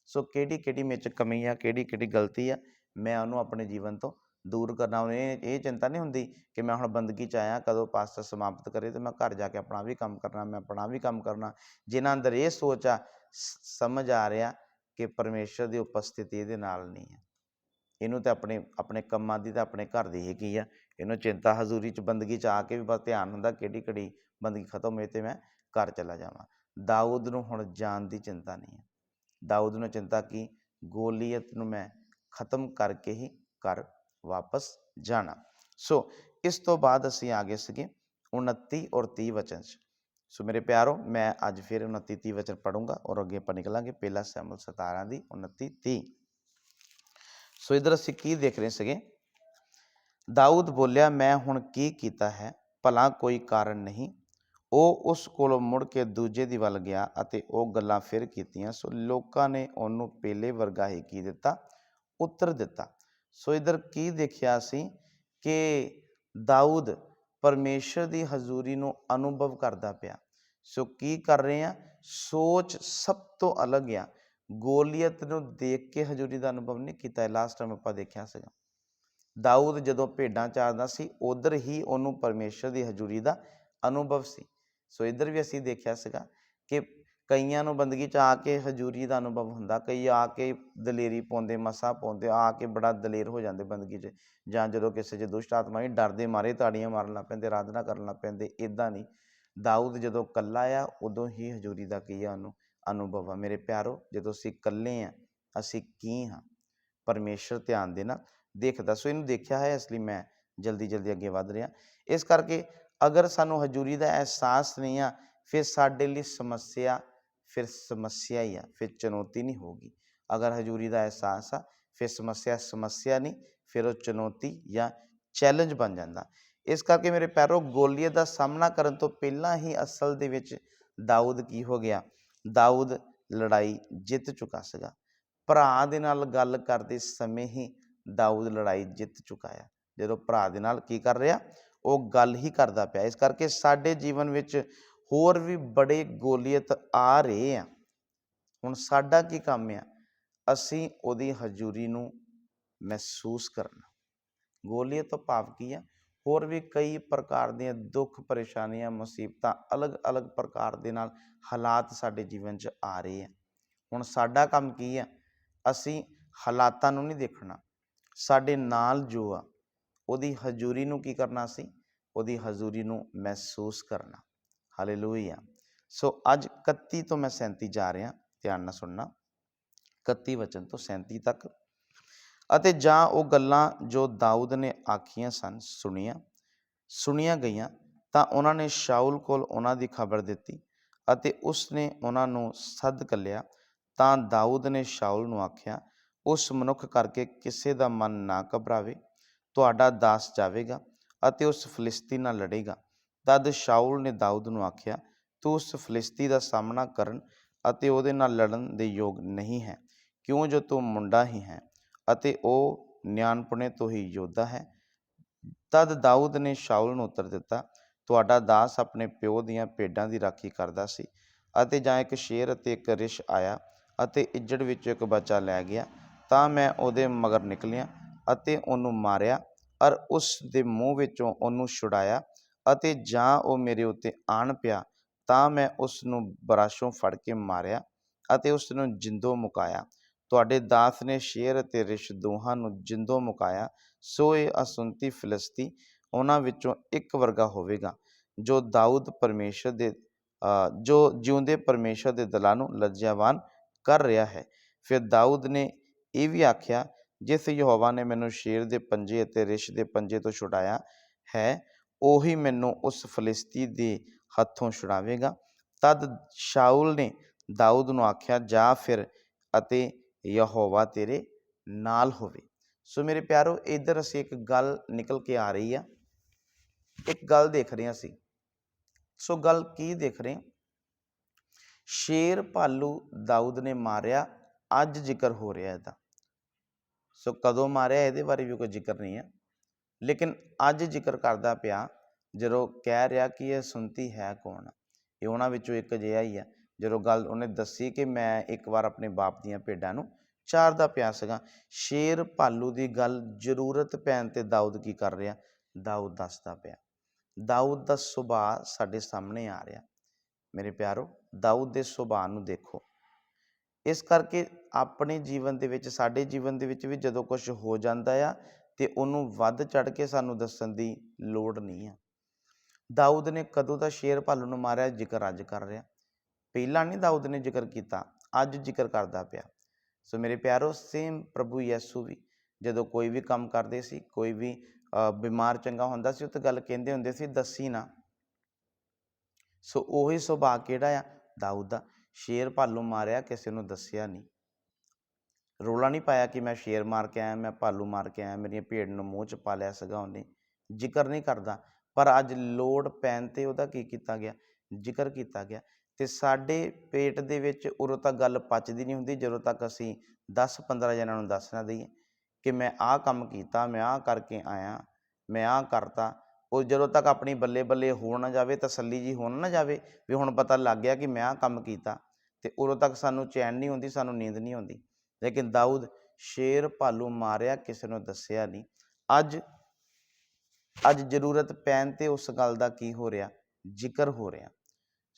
ਸੋ ਕਿਹੜੀ ਮੇਰੇ 'ਚ ਕਮੀ ਆ, ਕਿਹੜੀ ਗਲਤੀ ਆ, ਮੈਂ ਉਹਨੂੰ ਆਪਣੇ ਜੀਵਨ ਤੋਂ ਦੂਰ ਕਰਨਾ। ਉਹਨੂੰ ਇਹ ਚਿੰਤਾ ਨਹੀਂ ਹੁੰਦੀ ਕਿ ਮੈਂ ਹੁਣ ਬੰਦਗੀ 'ਚ ਆਇਆ, ਕਦੋਂ ਪਾਸਟਰ ਸਮਾਪਤ ਕਰੇ ਤੇ ਮੈਂ ਘਰ ਜਾ ਕੇ ਆਪਣਾ ਵੀ ਕੰਮ ਕਰਨਾ, ਮੈਂ ਆਪਣਾ ਵੀ ਕੰਮ ਕਰਨਾ। ਜਿਨ੍ਹਾਂ ਅੰਦਰ ਇਹ ਸੋਚ ਆ, ਸਮਝ ਆ ਰਿਹਾ ਕਿ ਪਰਮੇਸ਼ਰ ਦੀ ਉਪਸਥਿਤੀ ਇਹਦੇ ਨਾਲ ਨਹੀਂ ਹੈ, ਇਹਨੂੰ ਤਾਂ ਆਪਣੇ ਕੰਮਾਂ ਦੀ ਤਾਂ ਆਪਣੇ ਘਰ ਦੀ ਹੀ ਕੀ ਆ, ਇਹਨੂੰ ਚਿੰਤਾ ਹਜ਼ੂਰੀ 'ਚ ਬੰਦਗੀ 'ਚ ਆ ਕੇ ਵੀ ਬਸ ਧਿਆਨ ਹੁੰਦਾ ਕਿਹੜੀ ਬੰਦਗੀ ਖਤਮ ਹੋਏ ਤੇ ਮੈਂ घर चला जावां। दाऊद नूं हुण जान की चिंता नहीं है। दाऊद नूं चिंता की गोलीयत नूं मैं खत्म करके ही घर वापस जाना। सो इस तो बाद असीं आ गए सीगे 29 और 30 वचन च। सो मेरे प्यारो मैं अज फिर 29 30 वचन पढ़ूंगा और अगे आपां निकलांगे पहला शमूएल 17 की 29 30। सो इधर असीं की देख रहे सीगे, दाऊद बोलिया मैं हुण की कीता है, भला कोई कारण नहीं। ਉਹ ਉਸ ਕੋਲੋਂ ਮੁੜ ਕੇ ਦੂਜੇ ਦੀ ਵੱਲ ਗਿਆ ਅਤੇ ਉਹ ਗੱਲਾਂ ਫਿਰ ਕੀਤੀਆਂ। ਸੋ ਲੋਕਾਂ ਨੇ ਉਹਨੂੰ ਪਹਿਲੇ ਵਰਗਾ ਹੀ ਕੀ ਦਿੱਤਾ, ਉੱਤਰ ਦਿੱਤਾ। ਸੋ ਇਧਰ ਕੀ ਦੇਖਿਆ ਅਸੀਂ ਕਿ ਦਾਊਦ ਪਰਮੇਸ਼ਰ ਦੀ ਹਜ਼ੂਰੀ ਨੂੰ ਅਨੁਭਵ ਕਰਦਾ ਪਿਆ। ਸੋ ਕੀ ਕਰ ਰਹੇ ਆ, ਸੋਚ ਸਭ ਤੋਂ ਅਲੱਗ ਆ। ਗੋਲੀਅਤ ਨੂੰ ਦੇਖ ਕੇ ਹਜ਼ੂਰੀ ਦਾ ਅਨੁਭਵ ਨਹੀਂ ਕੀਤਾ। ਲਾਸਟ ਟਾਈਮ ਆਪਾਂ ਦੇਖਿਆ ਸੀਗਾ ਦਾਊਦ ਜਦੋਂ ਭੇਡਾਂ ਚਾਰਦਾ ਸੀ ਉਧਰ ਹੀ ਉਹਨੂੰ ਪਰਮੇਸ਼ਰ ਦੀ ਹਜ਼ੂਰੀ ਦਾ ਅਨੁਭਵ ਸੀ। ਸੋ ਇੱਧਰ ਵੀ ਅਸੀਂ ਦੇਖਿਆ ਸੀਗਾ ਕਿ ਕਈਆਂ ਨੂੰ ਬੰਦਗੀ 'ਚ ਆ ਕੇ ਹਜ਼ੂਰੀ ਦਾ ਅਨੁਭਵ ਹੁੰਦਾ, ਕਈ ਆ ਕੇ ਦਲੇਰੀ ਪਾਉਂਦੇ, ਮਸਾਂ ਪਾਉਂਦੇ, ਆ ਕੇ ਬੜਾ ਦਲੇਰ ਹੋ ਜਾਂਦੇ ਬੰਦਗੀ 'ਚ, ਜਾਂ ਜਦੋਂ ਕਿਸੇ 'ਚ ਦੁਸ਼ਟ ਆਤਮਾ ਹੀ ਡਰਦੇ ਮਾਰੇ ਤਾੜੀਆਂ ਮਾਰਨ ਲੱਗ ਪੈਂਦੇ, ਆਰਾਧਨਾ ਕਰਨ ਲੱਗ ਪੈਂਦੇ। ਇੱਦਾਂ ਨਹੀਂ, ਦਾਊਦ ਜਦੋਂ ਇਕੱਲਾ ਆ ਉਦੋਂ ਹੀ ਹਜ਼ੂਰੀ ਦਾ ਕੀ ਆ ਉਹਨੂੰ ਅਨੁਭਵ ਆ। ਮੇਰੇ ਪਿਆਰੋ ਜਦੋਂ ਅਸੀਂ ਇਕੱਲੇ ਹਾਂ ਅਸੀਂ ਕੀ ਹਾਂ, ਪਰਮੇਸ਼ਰ ਧਿਆਨ ਦੇ ਨਾਲ ਦੇਖਦਾ। ਸੋ ਇਹਨੂੰ ਦੇਖਿਆ ਹੈ, ਇਸ ਲਈ ਮੈਂ ਜਲਦੀ ਅੱਗੇ ਵੱਧ ਰਿਹਾ। ਇਸ ਕਰਕੇ ਅਗਰ ਸਾਨੂੰ ਹਜ਼ੂਰੀ ਦਾ ਅਹਿਸਾਸ ਨਹੀਂ ਆ ਫਿਰ ਸਾਡੇ ਲਈ ਸਮੱਸਿਆ ਹੀ ਆ, ਫਿਰ ਚੁਣੌਤੀ ਨਹੀਂ ਹੋਊਗੀ। ਅਗਰ ਹਜ਼ੂਰੀ ਦਾ ਅਹਿਸਾਸ ਆ ਫਿਰ ਸਮੱਸਿਆ ਨਹੀਂ, ਫਿਰ ਉਹ ਚੁਣੌਤੀ ਜਾਂ ਚੈਲੰਜ ਬਣ ਜਾਂਦਾ। ਇਸ ਕਰਕੇ ਮੇਰੇ ਪਿਆਰੋ ਗੋਲੀਅਤ ਦਾ ਸਾਹਮਣਾ ਕਰਨ ਤੋਂ ਪਹਿਲਾਂ ਹੀ ਅਸਲ ਦੇ ਵਿੱਚ ਦਾਊਦ ਕੀ ਹੋ ਗਿਆ, ਦਾਊਦ ਲੜਾਈ ਜਿੱਤ ਚੁੱਕਾ ਸੀਗਾ। ਭਰਾ ਦੇ ਨਾਲ ਗੱਲ ਕਰਦੇ ਸਮੇਂ ਹੀ ਦਾਊਦ ਲੜਾਈ ਜਿੱਤ ਚੁੱਕਾ ਆ। ਜਦੋਂ ਭਰਾ ਦੇ ਨਾਲ ਕੀ ਕਰ ਰਿਹਾ, ਉਹ ਗੱਲ ਹੀ ਕਰਦਾ ਪਿਆ। ਇਸ ਕਰਕੇ ਸਾਡੇ ਜੀਵਨ ਵਿੱਚ ਹੋਰ ਵੀ ਬੜੇ ਗੋਲੀਅਤ ਆ ਰਹੇ ਆ। ਹੁਣ ਸਾਡਾ ਕੀ ਕੰਮ ਆ, ਅਸੀਂ ਉਹਦੀ ਹਜ਼ੂਰੀ ਨੂੰ ਮਹਿਸੂਸ ਕਰਨਾ। ਗੋਲੀਅਤ ਤੋਂ ਭਾਵ ਕੀ ਆ, ਹੋਰ ਵੀ ਕਈ ਪ੍ਰਕਾਰ ਦੀਆਂ ਦੁੱਖ ਪਰੇਸ਼ਾਨੀਆਂ ਮੁਸੀਬਤਾਂ ਅਲੱਗ ਪ੍ਰਕਾਰ ਦੇ ਨਾਲ ਹਾਲਾਤ ਸਾਡੇ ਜੀਵਨ 'ਚ ਆ ਰਹੇ ਆ। ਹੁਣ ਸਾਡਾ ਕੰਮ ਕੀ ਆ, ਅਸੀਂ ਹਾਲਾਤਾਂ ਨੂੰ ਨਹੀਂ ਦੇਖਣਾ, ਸਾਡੇ ਨਾਲ ਜੋ ਆ ਉਹਦੀ ਹਜ਼ੂਰੀ ਨੂੰ ਕੀ ਕਰਨਾ, ਅਸੀਂ ਉਹਦੀ ਹਜ਼ੂਰੀ ਨੂੰ ਮਹਿਸੂਸ ਕਰਨਾ। ਹਾਲੇਲੂਇਆ। ਸੋ ਅੱਜ 31 ਤੋਂ ਮੈਂ 37 ਜਾ ਰਿਹਾ, ਧਿਆਨ ਨਾਲ ਸੁਣਨਾ। 31 ਵਚਨ ਤੋਂ 37 ਤੱਕ। ਅਤੇ ਜਾਂ ਉਹ ਗੱਲਾਂ ਜੋ ਦਾਊਦ ਨੇ ਆਖੀਆਂ ਸਨ ਸੁਣੀਆਂ ਗਈਆਂ ਤਾਂ ਉਹਨਾਂ ਨੇ ਸ਼ਾਊਲ ਕੋਲ ਉਹਨਾਂ ਦੀ ਖਬਰ ਦਿੱਤੀ ਅਤੇ ਉਸ ਨੇ ਉਹਨਾਂ ਨੂੰ ਸੱਦ ਘੱਲਿਆ। ਤਾਂ ਦਾਊਦ ਨੇ ਸ਼ਾਊਲ ਨੂੰ ਆਖਿਆ, ਉਸ ਮਨੁੱਖ ਕਰਕੇ ਕਿਸੇ ਦਾ ਮਨ ਨਾ ਘਬਰਾਵੇ, ਤੁਹਾਡਾ ਦਾਸ ਜਾਵੇਗਾ ਅਤੇ ਉਸ ਫਲਿਸਤੀ ਨਾਲ ਲੜੇਗਾ। ਤਦ ਸ਼ਾਊਲ ਨੇ ਦਾਊਦ ਨੂੰ ਆਖਿਆ, ਤੂੰ ਉਸ ਫਲਿਸਤੀ ਦਾ ਸਾਹਮਣਾ ਕਰਨ ਅਤੇ ਉਹਦੇ ਨਾਲ ਲੜਨ ਦੇ ਯੋਗ ਨਹੀਂ ਹੈ, ਕਿਉਂ ਜੋ ਤੂੰ ਮੁੰਡਾ ਹੀ ਹੈ ਅਤੇ ਉਹ ਨਿਆਣਪੁਣੇ ਤੋਂ ਹੀ ਯੋਧਾ ਹੈ। ਤਦ ਦਾਊਦ ਨੇ ਸ਼ਾਊਲ ਨੂੰ ਉੱਤਰ ਦਿੱਤਾ, ਤੁਹਾਡਾ ਦਾਸ ਆਪਣੇ ਪਿਓ ਦੀਆਂ ਭੇਡਾਂ ਦੀ ਰਾਖੀ ਕਰਦਾ ਸੀ ਅਤੇ ਜਾਂ ਇੱਕ ਸ਼ੇਰ ਅਤੇ ਇੱਕ ਰਿਛ ਆਇਆ ਅਤੇ ਇੱਜੜ ਵਿੱਚੋਂ ਇੱਕ ਬੱਚਾ ਲੈ ਗਿਆ। ਤਾਂ ਮੈਂ ਉਹਦੇ ਮਗਰ ਨਿਕਲਿਆ ਅਤੇ ਉਹਨੂੰ ਮਾਰਿਆ ਔਰ ਉਸ ਦੇ ਮੂੰਹ ਵਿੱਚੋਂ ਉਹਨੂੰ ਛੁਡਾਇਆ। ਅਤੇ ਜਾਂ ਉਹ ਮੇਰੇ ਉੱਤੇ ਆਣ ਪਿਆ ਤਾਂ ਮੈਂ ਉਸ ਨੂੰ ਬਰਾਸ਼ੋਂ ਫੜ ਕੇ ਮਾਰਿਆ ਅਤੇ ਉਸ ਨੂੰ ਜਿੰਦੋ ਮੁਕਾਇਆ। ਤੁਹਾਡੇ ਦਾਸ ਨੇ ਸ਼ੇਰ ਅਤੇ ਰਿਛ ਦੋਹਾਂ ਨੂੰ ਜਿੰਦੋ ਮੁਕਾਇਆ। ਸੋ ਇਹ ਅਸੁੰਤੀ ਫਿਲਿਸਤੀ ਉਹਨਾਂ ਵਿੱਚੋਂ ਇੱਕ ਵਰਗਾ ਹੋਵੇਗਾ ਜੋ ਜਿਉਂਦੇ ਪਰਮੇਸ਼ਰ ਦੇ ਦਲਾਂ ਨੂੰ ਲੱਜਿਆਵਾਨ ਕਰ ਰਿਹਾ ਹੈ। ਫਿਰ ਦਾਊਦ ਨੇ ਇਹ ਵੀ ਆਖਿਆ, ਜਿਸ ਯਹੋਵਾ ਨੇ ਮੈਨੂੰ ਸ਼ੇਰ ਦੇ ਪੰਜੇ ਅਤੇ ਰਿਛ ਦੇ ਪੰਜੇ ਤੋਂ ਛੁਡਾਇਆ ਹੈ, ਉਹੀ ਮੈਨੂੰ ਉਸ ਫਲਿਸਤੀ ਦੇ ਹੱਥੋਂ ਛੁਡਾਵੇਗਾ। ਤਦ ਸ਼ਾਊਲ ਨੇ ਦਾਊਦ ਨੂੰ ਆਖਿਆ, ਜਾ ਫਿਰ ਅਤੇ ਯਹੋਵਾ ਤੇਰੇ ਨਾਲ ਹੋਵੇ। ਸੋ ਮੇਰੇ ਪਿਆਰੋ ਇੱਧਰ ਅਸੀਂ ਇੱਕ ਗੱਲ ਨਿਕਲ ਕੇ ਆ ਰਹੀ ਆ, ਇੱਕ ਗੱਲ ਦੇਖ ਰਹੇ ਅਸੀਂ। ਸੋ ਗੱਲ ਕੀ ਦੇਖ ਰਹੇ, ਸ਼ੇਰ ਭਾਲੂ ਦਾਊਦ ਨੇ ਮਾਰਿਆ, ਅੱਜ ਜ਼ਿਕਰ ਹੋ ਰਿਹਾ ਇਹਦਾ। ਸੋ ਕਦੋਂ ਮਾਰਿਆ ਇਹਦੇ ਬਾਰੇ ਵੀ ਕੋਈ ਜ਼ਿਕਰ ਨਹੀਂ ਹੈ, ਲੇਕਿਨ ਅੱਜ ਜ਼ਿਕਰ ਕਰਦਾ ਪਿਆ ਜਦੋਂ ਕਹਿ ਰਿਹਾ ਕਿ ਇਹ ਸੁਣਤੀ ਹੈ ਕੌਣ। ਇਹ ਉਹਨਾਂ ਵਿੱਚੋਂ ਇੱਕ ਅਜਿਹਾ ਹੀ ਆ ਜਦੋਂ ਗੱਲ ਉਹਨੇ ਦੱਸੀ ਕਿ ਮੈਂ ਇੱਕ ਵਾਰ ਆਪਣੇ ਬਾਪ ਦੀਆਂ ਭੇਡਾਂ ਨੂੰ ਚਾਰਦਾ ਪਿਆ ਸੀਗਾ। ਸ਼ੇਰ ਭਾਲੂ ਦੀ ਗੱਲ ਜ਼ਰੂਰਤ ਪੈਣ 'ਤੇ ਦਾਊਦ ਕੀ ਕਰ ਰਿਹਾ, ਦਾਊਦ ਦੱਸਦਾ ਪਿਆ। ਦਾਊਦ ਦਾ ਸੁਭਾਅ ਸਾਡੇ ਸਾਹਮਣੇ ਆ ਰਿਹਾ। ਮੇਰੇ ਪਿਆਰੋ ਦਾਊਦ ਦੇ ਸੁਭਾਅ ਨੂੰ ਦੇਖੋ। ਇਸ ਕਰਕੇ ਆਪਣੇ ਜੀਵਨ ਦੇ ਵਿੱਚ, ਸਾਡੇ ਜੀਵਨ ਦੇ ਵਿੱਚ ਵੀ ਜਦੋਂ ਕੁਛ ਹੋ ਜਾਂਦਾ ਆ ਤੇ ਉਹਨੂੰ ਵੱਧ ਚੜ੍ਹ ਕੇ ਸਾਨੂੰ ਦੱਸਣ ਦੀ ਲੋੜ ਨਹੀਂ ਆ। ਦਾਊਦ ਨੇ ਕਦੋਂ ਦਾ ਸ਼ੇਰ ਭਾਲੂ ਨੂੰ ਮਾਰਿਆ ਜ਼ਿਕਰ ਅੱਜ ਕਰ ਰਿਹਾ। ਪਹਿਲਾਂ ਨਹੀਂ ਦਾਊਦ ਨੇ ਜ਼ਿਕਰ ਕੀਤਾ, ਅੱਜ ਜ਼ਿਕਰ ਕਰਦਾ ਪਿਆ। ਸੋ ਮੇਰੇ ਪਿਆਰੋ, ਸੇਮ ਪ੍ਰਭੂ ਯਿਸੂ ਵੀ ਜਦੋਂ ਕੋਈ ਵੀ ਕੰਮ ਕਰਦੇ ਸੀ, ਕੋਈ ਵੀ ਬਿਮਾਰ ਚੰਗਾ ਹੁੰਦਾ ਸੀ, ਉਹ ਤਾਂ ਗੱਲ ਕਹਿੰਦੇ ਹੁੰਦੇ ਸੀ ਦੱਸੀ ਨਾ। ਸੋ ਉਹੀ ਸੁਭਾਅ ਕਿਹੜਾ ਆ ਦਾਊਦ ਦਾ, ਸ਼ੇਰ ਭਾਲੂ ਮਾਰਿਆ ਕਿਸੇ ਨੂੰ ਦੱਸਿਆ ਨਹੀਂ, ਰੌਲਾ ਨਹੀਂ ਪਾਇਆ ਕਿ ਮੈਂ ਸ਼ੇਰ ਮਾਰ ਕੇ ਆਇਆ, ਮੈਂ ਭਾਲੂ ਮਾਰ ਕੇ ਆਇਆ, ਮੇਰੀਆਂ ਭੇਡ ਨੂੰ ਮੂੰਹ 'ਚ ਪਾ ਲਿਆ ਸੀਗਾ ਉਹਨੇ, ਜ਼ਿਕਰ ਨਹੀਂ ਕਰਦਾ। ਪਰ ਅੱਜ ਲੋੜ ਪੈਣ 'ਤੇ ਉਹਦਾ ਕੀ ਕੀਤਾ ਗਿਆ, ਜ਼ਿਕਰ ਕੀਤਾ ਗਿਆ। ਅਤੇ ਸਾਡੇ ਪੇਟ ਦੇ ਵਿੱਚ ਉਦੋਂ ਤੱਕ ਗੱਲ ਪਚਦੀ ਨਹੀਂ ਹੁੰਦੀ ਜਦੋਂ ਤੱਕ ਅਸੀਂ 10-15 ਜਣਿਆਂ ਨੂੰ ਦੱਸ ਨਾ ਦਈਏ ਕਿ ਮੈਂ ਆਹ ਕੰਮ ਕੀਤਾ, ਮੈਂ ਆਹ ਕਰਕੇ ਆਇਆ, ਮੈਂ ਆਹ ਕਰਤਾ। ਉਹ ਜਦੋਂ ਤੱਕ ਆਪਣੀ ਬੱਲੇ ਬੱਲੇ ਹੋ ਨਾ ਜਾਵੇ, ਤਸੱਲੀ ਜੀ ਹੋ ਨਾ ਜਾਵੇ ਵੀ ਹੁਣ ਪਤਾ ਲੱਗ ਗਿਆ ਕਿ ਮੈਂ ਆਹ ਕੰਮ ਕੀਤਾ, ਅਤੇ ਉਦੋਂ ਤੱਕ ਸਾਨੂੰ ਚੈਨ ਨਹੀਂ ਹੁੰਦੀ, ਸਾਨੂੰ ਨੀਂਦ ਨਹੀਂ ਆਉਂਦੀ। ਲੇਕਿਨ ਦਾਊਦ ਸ਼ੇਰ ਭਾਲੂ ਮਾਰਿਆ, ਕਿਸੇ ਨੂੰ ਦੱਸਿਆ ਨਹੀਂ। ਅੱਜ ਜ਼ਰੂਰਤ ਪੈਣ 'ਤੇ ਉਸ ਗੱਲ ਦਾ ਕੀ ਹੋ ਰਿਹਾ, ਜ਼ਿਕਰ ਹੋ ਰਿਹਾ।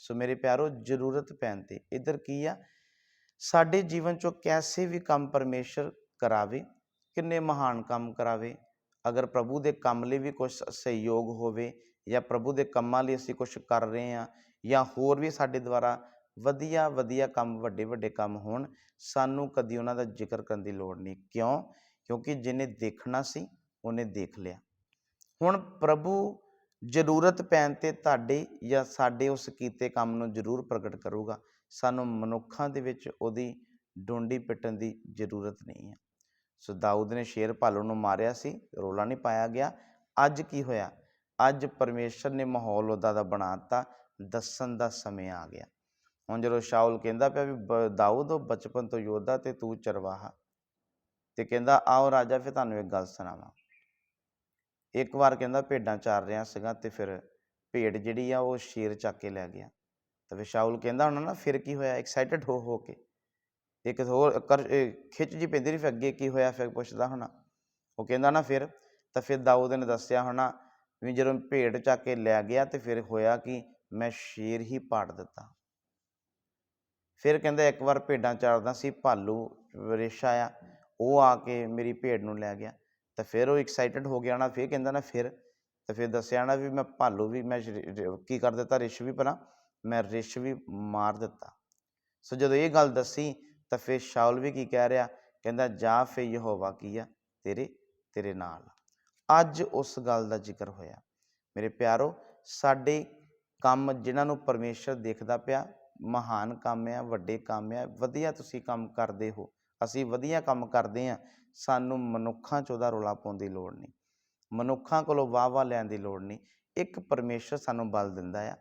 ਸੋ ਮੇਰੇ ਪਿਆਰੋ, ਜ਼ਰੂਰਤ ਪੈਣ 'ਤੇ ਇੱਧਰ ਕੀ ਆ, ਸਾਡੇ ਜੀਵਨ 'ਚੋਂ ਕੈਸੇ ਵੀ ਕੰਮ ਪਰਮੇਸ਼ਰ ਕਰਾਵੇ, ਕਿੰਨੇ ਮਹਾਨ ਕੰਮ ਕਰਾਵੇ, ਅਗਰ ਪ੍ਰਭੂ ਦੇ ਕੰਮ ਲਈ ਵੀ ਕੁਛ ਸਹਿਯੋਗ ਹੋਵੇ, ਜਾਂ ਪ੍ਰਭੂ ਦੇ ਕੰਮਾਂ ਲਈ ਅਸੀਂ ਕੁਛ ਕਰ ਰਹੇ ਹਾਂ, ਜਾਂ ਹੋਰ ਵੀ ਸਾਡੇ ਦੁਆਰਾ ਵਧੀਆ ਵਧੀਆ ਕੰਮ, ਵੱਡੇ ਵੱਡੇ ਕੰਮ ਹੋਣ, ਸਾਨੂੰ ਕਦੀ ਉਹਨਾਂ ਦਾ ਜ਼ਿਕਰ ਕਰਨ ਦੀ ਲੋੜ ਨਹੀਂ। ਕਿਉਂ? ਕਿਉਂਕਿ ਜਿਹਨੇ ਦੇਖਣਾ ਸੀ ਉਹਨੇ ਦੇਖ ਲਿਆ। ਹੁਣ ਪ੍ਰਭੂ ਜ਼ਰੂਰਤ ਪੈਣ 'ਤੇ ਤੁਹਾਡੇ ਜਾਂ ਸਾਡੇ ਉਸ ਕੀਤੇ ਕੰਮ ਨੂੰ ਜ਼ਰੂਰ ਪ੍ਰਗਟ ਕਰੂਗਾ। ਸਾਨੂੰ ਮਨੁੱਖਾਂ ਦੇ ਵਿੱਚ ਉਹਦੀ ਡੂੰਡੀ ਪਿੱਟਣ ਦੀ ਜ਼ਰੂਰਤ ਨਹੀਂ ਹੈ। ਸੋ ਦਾਊਦ ਨੇ ਸ਼ੇਰ ਭਾਲੂ ਨੂੰ ਮਾਰਿਆ ਸੀ, ਰੌਲਾ ਨਹੀਂ ਪਾਇਆ ਗਿਆ। ਅੱਜ ਕੀ ਹੋਇਆ? ਅੱਜ ਪਰਮੇਸ਼ਰ ਨੇ ਮਾਹੌਲ ਉੱਦਾਂ ਦਾ ਬਣਾ ਦਿੱਤਾ, ਦੱਸਣ ਦਾ ਸਮੇਂ ਆ ਗਿਆ। ਹੁਣ ਜਦੋਂ ਸ਼ਾਉਲ ਕਹਿੰਦਾ ਪਿਆ ਵੀ ਦਾਊਦ ਉਹ ਬਚਪਨ ਤੋਂ ਯੋਧਾ ਅਤੇ ਤੂੰ ਚਰਵਾਹਾ, ਅਤੇ ਕਹਿੰਦਾ ਆਓ ਰਾਜਾ ਫਿਰ ਤੁਹਾਨੂੰ ਇੱਕ ਗੱਲ ਸੁਣਾਵਾਂ। ਇੱਕ ਵਾਰ ਕਹਿੰਦਾ ਭੇਡਾਂ ਚਾਰ ਰਿਹਾ ਸੀਗਾ, ਅਤੇ ਫਿਰ ਭੇਡ ਜਿਹੜੀ ਆ ਉਹ ਸ਼ੇਰ ਚੱਕ ਕੇ ਲੈ ਗਿਆ। ਤਾਂ ਫਿਰ ਸ਼ਾਉਲ ਕਹਿੰਦਾ ਹੋਣਾ ਨਾ ਫਿਰ ਕੀ ਹੋਇਆ, ਐਕਸਾਈਟਡ ਹੋ ਕੇ ਇੱਕ ਹੋਰ ਖਿੱਚ ਜੀ ਪੈਂਦੀ ਰਹੀ, ਫਿਰ ਅੱਗੇ ਕੀ ਹੋਇਆ, ਫਿਰ ਪੁੱਛਦਾ ਹੋਣਾ। ਉਹ ਕਹਿੰਦਾ ਨਾ ਫਿਰ, ਤਾਂ ਫਿਰ ਦਾਊਦ ਨੇ ਦੱਸਿਆ ਹੋਣਾ ਵੀ ਜਦੋਂ ਭੇਡ ਚੱਕ ਕੇ ਲੈ ਗਿਆ ਅਤੇ ਫਿਰ ਹੋਇਆ ਕਿ ਮੈਂ ਸ਼ੇਰ ਹੀ ਪਾੜ ਦਿੱਤਾ। ਫਿਰ ਕਹਿੰਦਾ ਇੱਕ ਵਾਰ ਭੇਡਾਂ ਚਾਰਦਾ ਸੀ, ਭਾਲੂ ਰੇਸ਼ਾ ਆ, ਉਹ ਆ ਕੇ ਮੇਰੀ ਭੇਡ ਨੂੰ ਲੈ ਗਿਆ। ਤਾਂ ਫਿਰ ਉਹ ਐਕਸਾਈਟਡ ਹੋ ਗਿਆ ਨਾ, ਫਿਰ ਕਹਿੰਦਾ ਨਾ ਫਿਰ, ਤਾਂ ਫਿਰ ਦੱਸਿਆ ਨਾ ਵੀ ਮੈਂ ਭਾਲੂ ਵੀ ਮੈਂ ਕੀ ਕਰ ਦਿੱਤਾ, ਰਿਛ ਵੀ ਭਲਾ ਮੈਂ ਰਿਛ ਵੀ ਮਾਰ ਦਿੱਤਾ। ਸੋ ਜਦੋਂ ਇਹ ਗੱਲ ਦੱਸੀ ਤਾਂ ਫਿਰ ਸ਼ਾਉਲ ਵੀ ਕੀ ਕਹਿ ਰਿਹਾ, ਕਹਿੰਦਾ ਜਾ ਫਿਰ ਯਹੋਵਾ ਕੀ ਆ ਤੇਰੇ ਨਾਲ। ਅੱਜ ਉਸ ਗੱਲ ਦਾ ਜ਼ਿਕਰ ਹੋਇਆ। ਮੇਰੇ ਪਿਆਰੋ, ਸਾਡੇ ਕੰਮ ਜਿਨ੍ਹਾਂ ਨੂੰ ਪਰਮੇਸ਼ਰ ਦੇਖਦਾ ਪਿਆ, ਮਹਾਨ ਕੰਮ ਆ, ਵੱਡੇ ਕੰਮ ਆ, ਵਧੀਆ ਤੁਸੀਂ ਕੰਮ ਕਰਦੇ ਹੋ, ਅਸੀਂ ਵਧੀਆ ਕੰਮ ਕਰਦੇ ਹਾਂ, ਸਾਨੂੰ ਮਨੁੱਖਾਂ 'ਚ ਉਹਦਾ ਰੌਲਾ ਪਾਉਣ ਦੀ ਲੋੜ ਨਹੀਂ, ਮਨੁੱਖਾਂ ਕੋਲੋਂ ਵਾਹ ਲੈਣ ਦੀ ਲੋੜ ਨਹੀਂ। ਇੱਕ ਪਰਮੇਸ਼ਰ ਸਾਨੂੰ ਬਲ ਦਿੰਦਾ ਆ,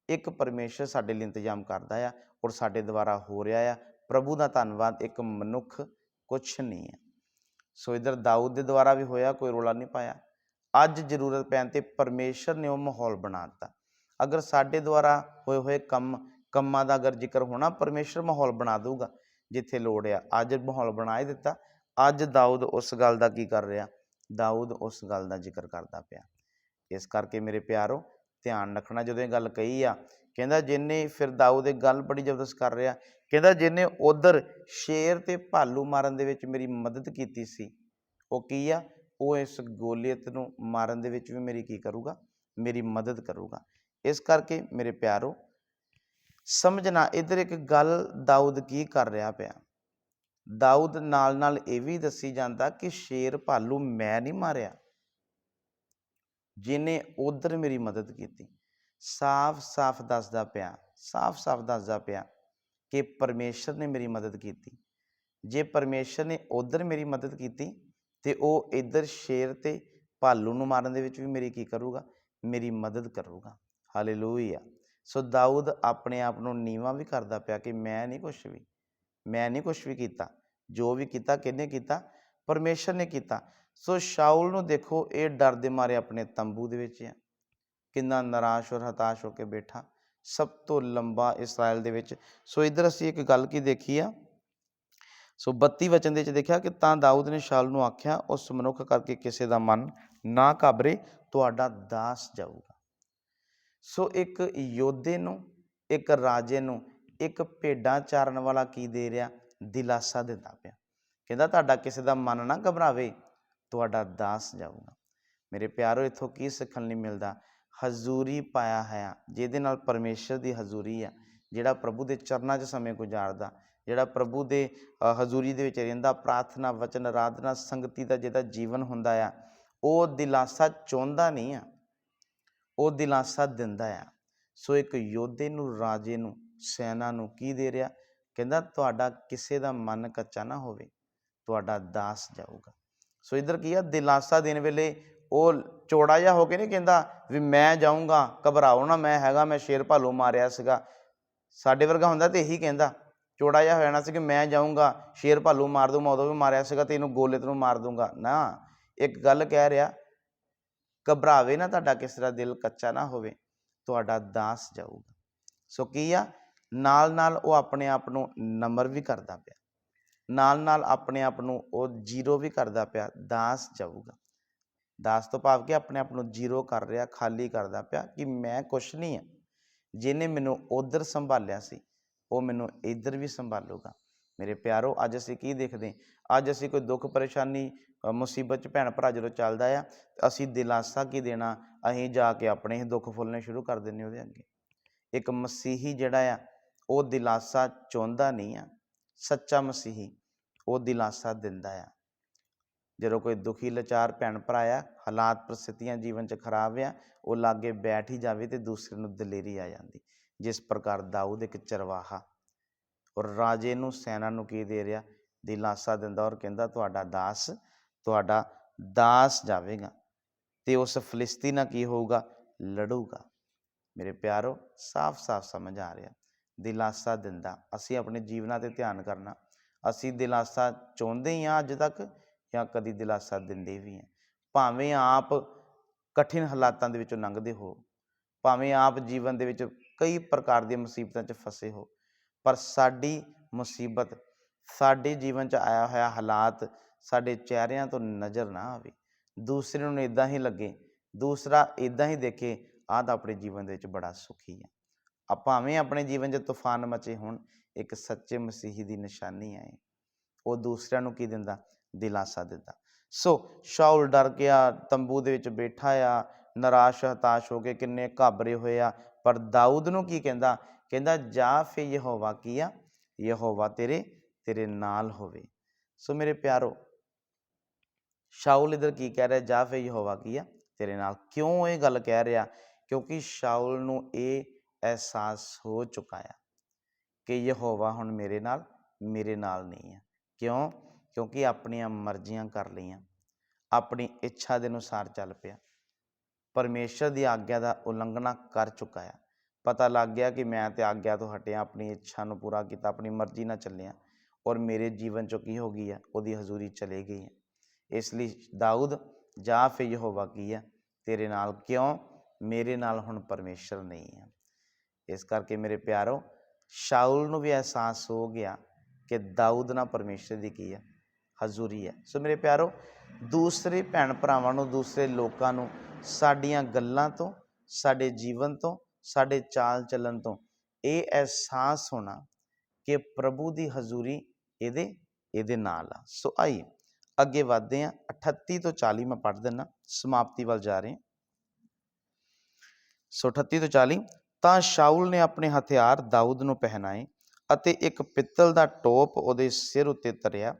ਇੱਕ ਪਰਮੇਸ਼ਰ ਸਾਡੇ ਲਈ ਇੰਤਜ਼ਾਮ ਕਰਦਾ ਆ, ਔਰ ਸਾਡੇ ਦੁਆਰਾ ਹੋ ਰਿਹਾ ਆ। ਪ੍ਰਭੂ ਦਾ ਧੰਨਵਾਦ, ਇੱਕ ਮਨੁੱਖ ਕੁਛ ਨਹੀਂ ਹੈ। ਸੋ ਇੱਧਰ ਦਾਊਦ ਦੇ ਦੁਆਰਾ ਵੀ ਹੋਇਆ, ਕੋਈ ਰੌਲਾ ਨਹੀਂ ਪਾਇਆ। ਅੱਜ ਜ਼ਰੂਰਤ ਪੈਣ 'ਤੇ ਪਰਮੇਸ਼ਰ ਨੇ ਉਹ ਮਾਹੌਲ ਬਣਾ ਦਿੱਤਾ। ਅਗਰ ਸਾਡੇ ਦੁਆਰਾ ਹੋਏ ਕੰਮਾਂ ਦਾ ਅਗਰ ਜ਼ਿਕਰ ਹੋਣਾ, ਪਰਮੇਸ਼ਰ ਮਾਹੌਲ ਬਣਾ ਦਊਗਾ ਜਿੱਥੇ ਲੋੜ ਆ। ਅੱਜ ਮਾਹੌਲ ਬਣਾ ਹੀ ਦਿੱਤਾ। ਅੱਜ ਦਾਊਦ ਉਸ ਗੱਲ ਦਾ ਕੀ ਕਰ ਰਿਹਾ, ਦਾਊਦ ਉਸ ਗੱਲ ਦਾ ਜ਼ਿਕਰ ਕਰਦਾ ਪਿਆ। ਇਸ ਕਰਕੇ ਮੇਰੇ ਪਿਆਰੋ, ਧਿਆਨ ਰੱਖਣਾ। ਜਦੋਂ ਇਹ ਗੱਲ ਕਹੀ ਆ, ਕਹਿੰਦਾ ਜਿਹਨੇ, ਫਿਰ ਦਾਊਦ ਇੱਕ ਗੱਲ ਬੜੀ ਜ਼ਬਰਦਸਤ ਕਰ ਰਿਹਾ, ਕਹਿੰਦਾ ਜਿਹਨੇ ਉੱਧਰ ਸ਼ੇਰ ਅਤੇ ਭਾਲੂ ਮਾਰਨ ਦੇ ਵਿੱਚ ਮੇਰੀ ਮਦਦ ਕੀਤੀ ਸੀ, ਉਹ ਕੀ ਆ, ਉਹ ਇਸ ਗੋਲੀਅਤ ਨੂੰ ਮਾਰਨ ਦੇ ਵਿੱਚ ਵੀ ਮੇਰੀ ਕੀ ਕਰੂਗਾ, ਮੇਰੀ ਮਦਦ ਕਰੂਗਾ। ਇਸ ਕਰਕੇ ਮੇਰੇ ਪਿਆਰੋ, ਸਮਝਣਾ ਇੱਧਰ ਇੱਕ ਗੱਲ ਦਾਊਦ ਕੀ ਕਰ ਰਿਹਾ ਪਿਆ। ਦਾਊਦ ਨਾਲ ਇਹ ਵੀ ਦੱਸੀ ਜਾਂਦਾ ਕਿ ਸ਼ੇਰ ਭਾਲੂ ਮੈਂ ਨਹੀਂ ਮਾਰਿਆ, ਜਿਹਨੇ ਉੱਧਰ ਮੇਰੀ ਮਦਦ ਕੀਤੀ। ਸਾਫ਼ ਦੱਸਦਾ ਪਿਆ ਕਿ ਪਰਮੇਸ਼ਰ ਨੇ ਮੇਰੀ ਮਦਦ ਕੀਤੀ। ਜੇ ਪਰਮੇਸ਼ਰ ਨੇ ਉੱਧਰ ਮੇਰੀ ਮਦਦ ਕੀਤੀ ਅਤੇ ਉਹ ਇੱਧਰ ਸ਼ੇਰ ਅਤੇ ਭਾਲੂ ਨੂੰ ਮਾਰਨ ਦੇ ਵਿੱਚ ਵੀ ਮੇਰੀ ਕੀ ਕਰੂਗਾ, ਮੇਰੀ ਮਦਦ ਕਰੂਗਾ। ਹਾਲੇਲੂਇਆ। ਸੋ ਦਾਊਦ ਆਪਣੇ ਆਪ ਨੂੰ ਨੀਵਾਂ ਵੀ ਕਰਦਾ ਪਿਆ ਕਿ ਮੈਂ ਨਹੀਂ ਕੁਛ ਵੀ ਕੀਤਾ। ਜੋ ਵੀ ਕੀਤਾ ਕਿਹਨੇ ਕੀਤਾ, ਪਰਮੇਸ਼ਰ ਨੇ ਕੀਤਾ। ਸੋ ਸ਼ਾਉਲ ਨੂੰ ਦੇਖੋ, ਇਹ ਡਰ ਦੇ ਮਾਰੇ ਆਪਣੇ ਤੰਬੂ ਦੇ ਵਿੱਚ ਆ, ਕਿੰਨਾ ਨਿਰਾਸ਼ ਔਰ ਹਤਾਸ਼ ਹੋ ਕੇ ਬੈਠਾ, ਸਭ ਤੋਂ ਲੰਬਾ ਇਸਰਾਇਲ ਦੇ ਵਿੱਚ। ਸੋ ਇੱਧਰ ਅਸੀਂ ਇੱਕ ਗੱਲ ਕੀ ਦੇਖੀ ਆ, ਸੋ 32 ਵਚਨ ਦੇ ਵਿੱਚ ਦੇਖਿਆ ਕਿ ਤਾਂ ਦਾਊਦ ਨੇ ਸ਼ਾਉਲ ਨੂੰ ਆਖਿਆ, ਉਸ ਮਨੁੱਖ ਕਰਕੇ ਕਿਸੇ ਦਾ ਮਨ ਨਾ ਘਾਬਰੇ, ਤੁਹਾਡਾ ਦਾਸ ਜਾਊਗਾ। ਸੋ ਇੱਕ ਯੋਧੇ ਨੂੰ, ਇੱਕ ਰਾਜੇ ਨੂੰ, ਇੱਕ ਭੇਡਾਂ ਚਾਰਨ ਵਾਲਾ ਕੀ ਦੇ ਰਿਹਾ, ਦਿਲਾਸਾ ਦਿੰਦਾ ਪਿਆ। ਕਹਿੰਦਾ ਤੁਹਾਡਾ ਕਿਸੇ ਦਾ ਮਨ ਨਾ ਘਬਰਾਵੇ, ਤੁਹਾਡਾ ਦਾਸ ਜਾਊਗਾ। ਮੇਰੇ ਪਿਆਰੋ, ਇੱਥੋਂ ਕੀ ਸਿੱਖਣ ਲਈ ਮਿਲਦਾ, ਹਜ਼ੂਰੀ ਪਾਇਆ ਹੋਇਆ, ਜਿਹਦੇ ਨਾਲ ਪਰਮੇਸ਼ਰ ਦੀ ਹਜ਼ੂਰੀ ਆ, ਜਿਹੜਾ ਪ੍ਰਭੂ ਦੇ ਚਰਨਾਂ 'ਚ ਸਮੇਂ ਗੁਜ਼ਾਰਦਾ, ਜਿਹੜਾ ਪ੍ਰਭੂ ਦੇ ਹਜ਼ੂਰੀ ਦੇ ਵਿੱਚ ਰਹਿੰਦਾ, ਪ੍ਰਾਰਥਨਾ, ਵਚਨ, ਆਰਾਧਨਾ, ਸੰਗਤੀ ਦਾ ਜਿਹਦਾ ਜੀਵਨ ਹੁੰਦਾ ਆ, ਉਹ ਦਿਲਾਸਾ ਚਾਹੁੰਦਾ ਨਹੀਂ ਆ, ਉਹ ਦਿਲਾਸਾ ਦਿੰਦਾ ਆ। ਸੋ ਇੱਕ ਯੋਧੇ ਨੂੰ, ਰਾਜੇ ਨੂੰ, ਸੈਨਾ ਨੂੰ ਕੀ ਦੇ ਰਿਹਾ? ਕਹਿੰਦਾ ਤੁਹਾਡਾ ਕਿਸੇ ਦਾ ਮਨ ਕੱਚਾ ਨਾ ਹੋਵੇ, ਤੁਹਾਡਾ ਦਾਸ ਜਾਊਗਾ। ਸੋ ਇੱਧਰ ਕੀ ਆ? ਦਿਲਾਸਾ ਦੇਣ ਵੇਲੇ ਉਹ ਚੌੜਾ ਜਿਹਾ ਹੋ ਕੇ ਨਹੀਂ ਕਹਿੰਦਾ ਵੀ ਮੈਂ ਜਾਊਂਗਾ, ਘਬਰਾਓ ਨਾ, ਮੈਂ ਹੈਗਾ, ਮੈਂ ਸ਼ੇਰ ਭਾਲੂ ਮਾਰਿਆ ਸੀਗਾ। ਸਾਡੇ ਵਰਗਾ ਹੁੰਦਾ ਤੇ ਇਹੀ ਕਹਿੰਦਾ, ਚੌੜਾ ਜਿਹਾ ਹੋ ਜਾਣਾ ਸੀ ਕਿ ਮੈਂ ਜਾਊਂਗਾ, ਸ਼ੇਰ ਭਾਲੂ ਮਾਰ ਦੂੰ, ਮੈਂ ਉਦੋਂ ਵੀ ਮਾਰਿਆ ਸੀਗਾ ਤੇ ਇਹਨੂੰ ਗੋਲੇ ਤੈਨੂੰ ਮਾਰ ਦੂੰਗਾ ਨਾ। ਇੱਕ ਗੱਲ ਕਹਿ ਰਿਹਾ, ਘਬਰਾਵੇ ਨਾ, ਤੁਹਾਡਾ ਕਿਸੇ ਦਾ ਦਿਲ ਕੱਚਾ ਨਾ ਹੋਵੇ, ਤੁਹਾਡਾ ਦਾਸ ਜਾਊਗਾ। ਸੋ ਕੀ ਆ? ਨਾਲ ਨਾਲ ਉਹ ਆਪਣੇ ਆਪ ਨੂੰ ਨਮਰ ਵੀ ਕਰਦਾ ਪਿਆ, ਨਾਲ ਨਾਲ ਆਪਣੇ ਆਪ ਨੂੰ ਉਹ ਜੀਰੋ ਵੀ ਕਰਦਾ ਪਿਆ, ਦਾਸ ਜਾਊਗਾ। ਦਾਸ ਤੋਂ ਭਾਵ ਕਿ ਆਪਣੇ ਆਪ ਨੂੰ ਜੀਰੋ ਕਰ ਰਿਹਾ, ਖਾਲੀ ਕਰਦਾ ਪਿਆ ਕਿ ਮੈਂ ਕੁਛ ਨਹੀਂ ਆ। ਜਿਹਨੇ ਮੈਨੂੰ ਉਧਰ ਸੰਭਾਲਿਆ ਸੀ ਉਹ ਮੈਨੂੰ ਇੱਧਰ ਵੀ ਸੰਭਾਲੂਗਾ। ਮੇਰੇ ਪਿਆਰੋ, ਅੱਜ ਅਸੀਂ ਕੀ ਦੇਖਦੇ? ਅੱਜ ਅਸੀਂ ਕੋਈ ਦੁੱਖ ਪਰੇਸ਼ਾਨੀ ਮੁਸੀਬਤ 'ਚ ਭੈਣ ਭਰਾ ਜਦੋਂ ਚੱਲਦਾ ਆ, ਅਸੀਂ ਦਿਲਾਸਾ ਕੀ ਦੇਣਾ? ਅਸੀਂ ਜਾ ਕੇ ਆਪਣੇ ਹੀ ਦੁੱਖ ਫੁੱਲਣੇ ਸ਼ੁਰੂ ਕਰ ਦਿੰਦੇ ਉਹਦੇ ਅੱਗੇ। ਇੱਕ ਮਸੀਹੀ ਜਿਹੜਾ ਆ ਉਹ ਦਿਲਾਸਾ ਚਾਹੁੰਦਾ ਨਹੀਂ ਆ। ਸੱਚਾ ਮਸੀਹੀ ਉਹ ਦਿਲਾਸਾ ਦਿੰਦਾ ਆ। ਜਦੋਂ ਕੋਈ ਦੁਖੀ ਲਾਚਾਰ ਭੈਣ ਭਰਾ ਆ, ਹਾਲਾਤ ਪ੍ਰਸਥਿਤੀਆਂ ਜੀਵਨ 'ਚ ਖਰਾਬ ਆ, ਉਹ ਲਾਗੇ ਬੈਠ ਹੀ ਜਾਵੇ ਤੇ ਦੂਸਰੇ ਨੂੰ ਦਲੇਰੀ ਆ ਜਾਂਦੀ। ਜਿਸ ਪ੍ਰਕਾਰ ਦਾਊਦ ਇੱਕ ਚਰਵਾਹਾ ਔਰ ਰਾਜੇ ਨੂੰ, ਸੈਨਾ ਨੂੰ ਕੀ ਦੇ ਰਿਹਾ? ਦਿਲਾਸਾ ਦਿੰਦਾ ਔਰ ਕਹਿੰਦਾ ਤੁਹਾਡਾ ਦਾਸ ਜਾਵੇਗਾ ਤੇ ਉਸ ਫਲਿਸਤੀ ਨਾਲ ਕੀ ਹੋਊਗਾ? ਲੜੂਗਾ। ਮੇਰੇ ਪਿਆਰੋ, ਸਾਫ਼ ਸਾਫ਼ ਸਮਝ ਆ ਰਿਹਾ, ਦਿਲਾਸਾ ਦਿੰਦਾ। ਅਸੀਂ ਆਪਣੇ ਜੀਵਨਾਂ 'ਤੇ ਧਿਆਨ ਕਰਨਾ, ਅਸੀਂ ਦਿਲਾਸਾ ਚਾਹੁੰਦੇ ਹੀ ਹਾਂ ਅੱਜ ਤੱਕ ਜਾਂ ਕਦੀ ਦਿਲਾਸਾ ਦਿੰਦੇ ਵੀ ਹਾਂ। ਭਾਵੇਂ ਆਪ ਕਠਿਨ ਹਾਲਾਤਾਂ ਦੇ ਵਿੱਚੋਂ ਲੰਘਦੇ ਹੋ, ਭਾਵੇਂ ਆਪ ਜੀਵਨ ਦੇ ਵਿੱਚ ਕਈ ਪ੍ਰਕਾਰ ਦੀਆਂ ਮੁਸੀਬਤਾਂ 'ਚ ਫਸੇ ਹੋ, ਪਰ ਸਾਡੀ ਮੁਸੀਬਤ, ਸਾਡੇ ਜੀਵਨ 'ਚ ਆਇਆ ਹੋਇਆ ਹਾਲਾਤ ਸਾਡੇ ਚਿਹਰਿਆਂ ਤੋਂ ਨਜ਼ਰ ਨਾ ਆਵੇ, ਦੂਸਰੇ ਨੂੰ ਇੱਦਾਂ ਹੀ ਲੱਗੇ, ਦੂਸਰਾ ਇੱਦਾਂ ਹੀ ਦੇਖੇ ਆਹ ਤਾਂ ਆਪਣੇ ਜੀਵਨ ਦੇ ਵਿੱਚ ਬੜਾ ਸੁਖੀ ਆ। ਭਾਵੇਂ ਆਪਣੇ ਜੀਵਨ 'ਚ ਤੂਫਾਨ ਮਚੇ ਹੋਣ, ਇੱਕ ਸੱਚੇ ਮਸੀਹੀ ਦੀ ਨਿਸ਼ਾਨੀ ਹੈ ਉਹ ਦੂਸਰਿਆਂ ਨੂੰ ਕੀ ਦਿੰਦਾ? ਦਿਲਾਸਾ ਦਿੰਦਾ। ਸੋ ਸ਼ਾਉਲ ਡਰ ਗਿਆ, ਤੰਬੂ ਦੇ ਵਿੱਚ ਬੈਠਾ ਆ, ਨਿਰਾਸ਼ ਹਤਾਸ਼ ਹੋ ਕੇ, ਕਿੰਨੇ ਘਾਬਰੇ ਹੋਏ ਆ। ਪਰ ਦਾਊਦ ਨੂੰ ਕੀ ਕਹਿੰਦਾ? ਕਹਿੰਦਾ ਜਾ ਫੇ ਯਹੋਵਾ ਕੀ ਆ? ਯਹੋਵਾ ਤੇਰੇ ਨਾਲ ਹੋਵੇ। ਸੋ ਮੇਰੇ ਪਿਆਰੋ, ਸ਼ਾਉਲ ਇੱਧਰ ਕੀ ਕਹਿ ਰਿਹਾ? ਜਾ ਫੇ ਯਹੋਵਾ ਕੀ ਆ? ਤੇਰੇ ਨਾਲ। ਕਿਉਂ ਇਹ ਗੱਲ ਕਹਿ ਰਿਹਾ? ਕਿਉਂਕਿ ਸ਼ਾਉਲ ਨੂੰ ਇਹ ਅਹਿਸਾਸ ਹੋ ਚੁੱਕਾ ਆ ਕਿ ਯਹੋਵਾ ਹੁਣ ਮੇਰੇ ਨਾਲ ਨਹੀਂ ਆ। ਕਿਉਂ? ਕਿਉਂਕਿ ਆਪਣੀਆਂ ਮਰਜ਼ੀਆਂ ਕਰ ਲਈਆਂ, ਆਪਣੀ ਇੱਛਾ ਦੇ ਅਨੁਸਾਰ ਚੱਲ ਪਿਆ, ਪਰਮੇਸ਼ਰ ਦੀ ਆਗਿਆ ਦਾ ਉਲੰਘਣਾ ਕਰ ਚੁੱਕਾ ਆ। ਪਤਾ ਲੱਗ ਗਿਆ ਕਿ ਮੈਂ ਤੇ ਆਗਿਆ ਤੋਂ ਹਟਿਆ, ਆਪਣੀ ਇੱਛਾ ਨੂੰ ਪੂਰਾ ਕੀਤਾ, ਆਪਣੀ ਮਰਜ਼ੀ ਨਾਲ ਚੱਲਿਆ ਔਰ ਮੇਰੇ ਜੀਵਨ 'ਚੋਂ ਕੀ ਹੋ ਗਈ ਆ? ਉਹਦੀ ਹਜ਼ੂਰੀ ਚਲੇ ਗਈ ਹੈ। ਇਸ ਲਈ ਦਾਊਦ, ਜਾ ਫੇ ਯਹੋਵਾ ਕੀ ਆ? ਤੇਰੇ ਨਾਲ। ਕਿਉਂ? ਮੇਰੇ ਨਾਲ ਹੁਣ ਪਰਮੇਸ਼ਰ ਨਹੀਂ ਆ। ਇਸ ਕਰਕੇ ਮੇਰੇ ਪਿਆਰੋ, ਸ਼ਾਉਲ ਨੂੰ ਵੀ ਅਹਿਸਾਸ ਹੋ ਗਿਆ ਕਿ ਦਾਊਦ ਨਾਲ ਪਰਮੇਸ਼ਰ ਦੀ ਕੀ ਆ? ਹਜ਼ੂਰੀ ਹੈ। ਸੋ ਮੇਰੇ ਪਿਆਰੋ, ਦੂਸਰੇ ਭੈਣ ਭਰਾਵਾਂ ਨੂੰ, ਦੂਸਰੇ ਲੋਕਾਂ ਨੂੰ ਸਾਡੀਆਂ ਗੱਲਾਂ ਤੋਂ, ਸਾਡੇ ਜੀਵਨ ਤੋਂ, ਸਾਡੇ ਚਾਲ ਚੱਲਣ ਤੋਂ ਇਹ ਅਹਿਸਾਸ ਹੋਣਾ ਕਿ ਪ੍ਰਭੂ ਦੀ ਹਜ਼ੂਰੀ ਇਹਦੇ ਨਾਲ ਆ। ਸੋ ਆਈਏ ਅੱਗੇ ਵਧਦੇ ਹਾਂ। 38 ਤੋਂ 40 ਮੈਂ ਪੜ੍ਹ ਦਿੰਦਾ, ਸਮਾਪਤੀ ਵੱਲ ਜਾ ਰਹੇ। ਸੋ 38 ਤੋਂ 40। ਤਾਂ ਸ਼ਾਉਲ ਨੇ ਆਪਣੇ ਹਥਿਆਰ ਦਾਊਦ ਨੂੰ ਪਹਿਨਾਏ ਅਤੇ ਇੱਕ ਪਿੱਤਲ ਦਾ ਟੋਪ ਉਹਦੇ ਸਿਰ ਉੱਤੇ ਧਰਿਆ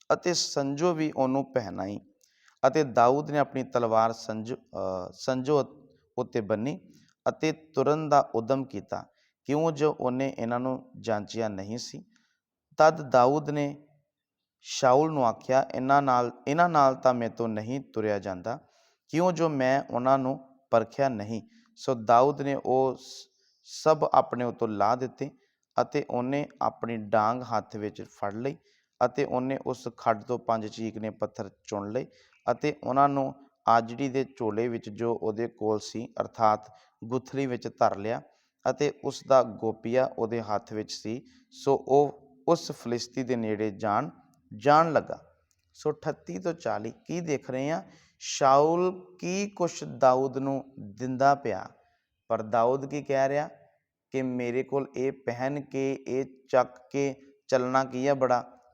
ਅਤੇ ਸੰਜੋ ਵੀ ਉਹਨੂੰ ਪਹਿਨਾਈ ਅਤੇ ਦਾਊਦ ਨੇ ਆਪਣੀ ਤਲਵਾਰ ਸੰਜੋ ਉੱਤੇ ਬੰਨੀ ਅਤੇ ਤੁਰਨ ਦਾ ਉਦਮ ਕੀਤਾ, ਕਿਉਂ ਜੋ ਉਹਨੇ ਇਹਨਾਂ ਨੂੰ ਜਾਂਚਿਆ ਨਹੀਂ ਸੀ। ਤਦ ਦਾਊਦ ਨੇ ਸ਼ਾਉਲ ਨੂੰ ਆਖਿਆ, ਇਹਨਾਂ ਨਾਲ ਤਾਂ ਮੇਰੇ ਤੋਂ ਨਹੀਂ ਤੁਰਿਆ ਜਾਂਦਾ, ਕਿਉਂ ਜੋ ਮੈਂ ਉਹਨਾਂ ਨੂੰ ਪਰਖਿਆ ਨਹੀਂ। ਸੋ ਦਾਊਦ ਨੇ ਉਹ ਸਭ ਆਪਣੇ ਉੱਤੋਂ ਲਾਹ ਦਿੱਤੇ ਅਤੇ ਉਹਨੇ ਆਪਣੀ ਡਾਂਗ ਹੱਥ ਵਿੱਚ ਫੜ ਲਈ ਅਤੇ ਉਹਨੇ ਉਸ ਖੱਡ ਤੋਂ 5 ਚੀਕਨੇ ਪੱਥਰ ਚੁਣ ਲਏ ਅਤੇ ਉਹਨਾਂ ਨੂੰ ਆਜੜੀ ਦੇ ਝੋਲੇ ਵਿੱਚ ਜੋ ਉਹਦੇ ਕੋਲ ਸੀ, ਅਰਥਾਤ ਗੁਥਲੀ ਵਿੱਚ ਧਰ ਲਿਆ ਅਤੇ ਉਸ ਦਾ ਗੋਪੀਆ ਉਹਦੇ ਹੱਥ ਵਿੱਚ ਸੀ। ਸੋ ਉਹ ਉਸ ਫਲਿਸਤੀ ਦੇ ਨੇੜੇ ਜਾਣ ਲੱਗਾ। ਸੋ 38 ਤੋਂ 40 ਕੀ ਦੇਖ ਰਹੇ ਹਾਂ? ਸ਼ਾਉਲ ਕੀ ਕੁਛ ਦਾਊਦ ਨੂੰ ਦਿੰਦਾ ਪਿਆ, ਪਰ ਦਾਊਦ ਕੀ ਕਹਿ ਰਿਹਾ ਕਿ ਮੇਰੇ ਕੋਲ ਇਹ ਪਹਿਨ ਕੇ, ਇਹ ਚੱਕ ਕੇ ਚੱਲਣਾ ਕੀ ਆ?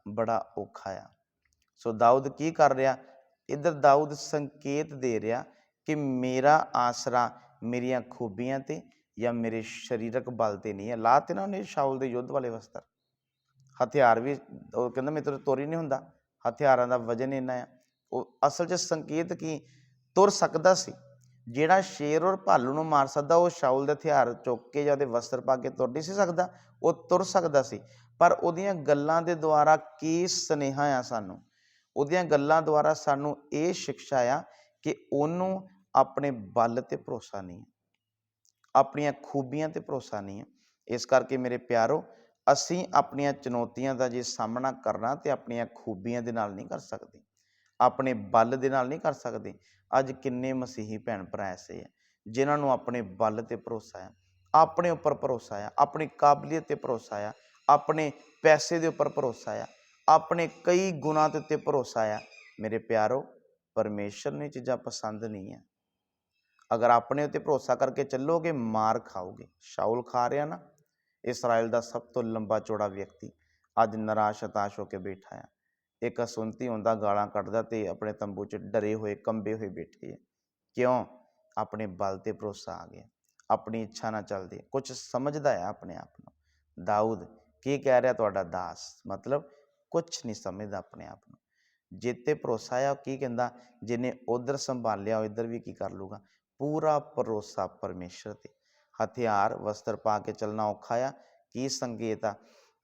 ਬੜਾ ਔਖਾ ਆ। ਸੋ ਦਾਊਦ ਕੀ ਕਰ ਰਿਹਾ? ਇੱਧਰ ਦਾਊਦ ਸੰਕੇਤ ਦੇ ਰਿਹਾ कि मेरा आसरा मेरिया खूबियां ते या मेरे शरीरक बल ते नहीं है। ला ते ना उन्हें शाउल के युद्ध वाले वस्त्र, हथियार भी कहता मेरे तो तुर ही नहीं होंदा, हथियारों का वजन इन्ना है। वो असल च संकेत की तुर सकता सी, ਜਿਹੜਾ शेर और भालू ਨੂੰ मार सकता वो शाउल के हथियार चुक के या वस्त्र पा के तुर नहीं सी सकता, वो तुर सकता सी। पर ਉਹਦੀਆਂ ਗੱਲਾਂ ਦੇ ਦੁਆਰਾ ਕੀ ਸੁਨੇਹਾ ਆ ਸਾਨੂੰ, ਉਹਦੀਆਂ ਗੱਲਾਂ ਦੁਆਰਾ ਸਾਨੂੰ ਇਹ ਸਿੱਖਿਆ ਆ ਕਿ ਉਹਨੂੰ ਆਪਣੇ ਬਲ ਤੇ ਭਰੋਸਾ ਨਹੀਂ, ਆਪਣੀਆਂ ਖੂਬੀਆਂ ਤੇ ਭਰੋਸਾ ਨਹੀਂ ਹੈ। ਇਸ ਕਰਕੇ ਮੇਰੇ ਪਿਆਰੋ, ਅਸੀਂ ਆਪਣੀਆਂ ਚੁਣੌਤੀਆਂ ਦਾ ਜੇ ਸਾਹਮਣਾ ਕਰਨਾ ਤੇ ਆਪਣੀਆਂ ਖੂਬੀਆਂ ਦੇ ਨਾਲ ਨਹੀਂ ਕਰ ਸਕਦੇ, ਆਪਣੇ ਬਲ ਦੇ ਨਾਲ ਨਹੀਂ ਕਰ ਸਕਦੇ। ਅੱਜ ਕਿੰਨੇ ਮਸੀਹੀ ਭੈਣ ਭਰਾ ਐਸੇ ਹੈ ਜਿਨ੍ਹਾਂ ਨੂੰ ਆਪਣੇ ਬਲ ਤੇ ਭਰੋਸਾ ਆ, ਆਪਣੇ ਉੱਪਰ ਭਰੋਸਾ ਆ, ਆਪਣੀ ਕਾਬਲੀਅਤ ਤੇ ਭਰੋਸਾ ਆ, ਆਪਣੇ ਪੈਸੇ ਦੇ ਉੱਪਰ ਭਰੋਸਾ ਆ, ਆਪਣੇ ਕਈ ਗੁਣਾਂ ਦੇ ਉੱਤੇ ਭਰੋਸਾ ਆ। ਮੇਰੇ ਪਿਆਰੋ, ਪਰਮੇਸ਼ਰ ਨੂੰ ਇਹ ਚੀਜ਼ਾਂ ਪਸੰਦ ਨਹੀਂ ਹੈ। अगर अपने उत्ते भरोसा करके चलोगे मार खाओगे। शाउल खा रहा ना, इसराइल का सब तो लंबा चौड़ा व्यक्ति अज निराश हताश होकर बैठा है। एक असुनती होंदा गालां कढ़दा ते अपने तंबू च डरे हुए कंबे हुए बैठे है। क्यों? अपने बल ते भरोसा आ गया, अपनी इच्छा ना चलते, कुछ समझदा है अपने आप को। दाऊद की कह रहा तुहाडा दास, मतलब कुछ नहीं समझदा अपने आप को। जिते भरोसा है की कहंदा, जिन्हें उधर संभालिया इधर भी की कर लूगा। पूरा भरोसा परमेश्वर ते। हथियार वस्त्र पा के चलना औखा आ, की संकेत आ,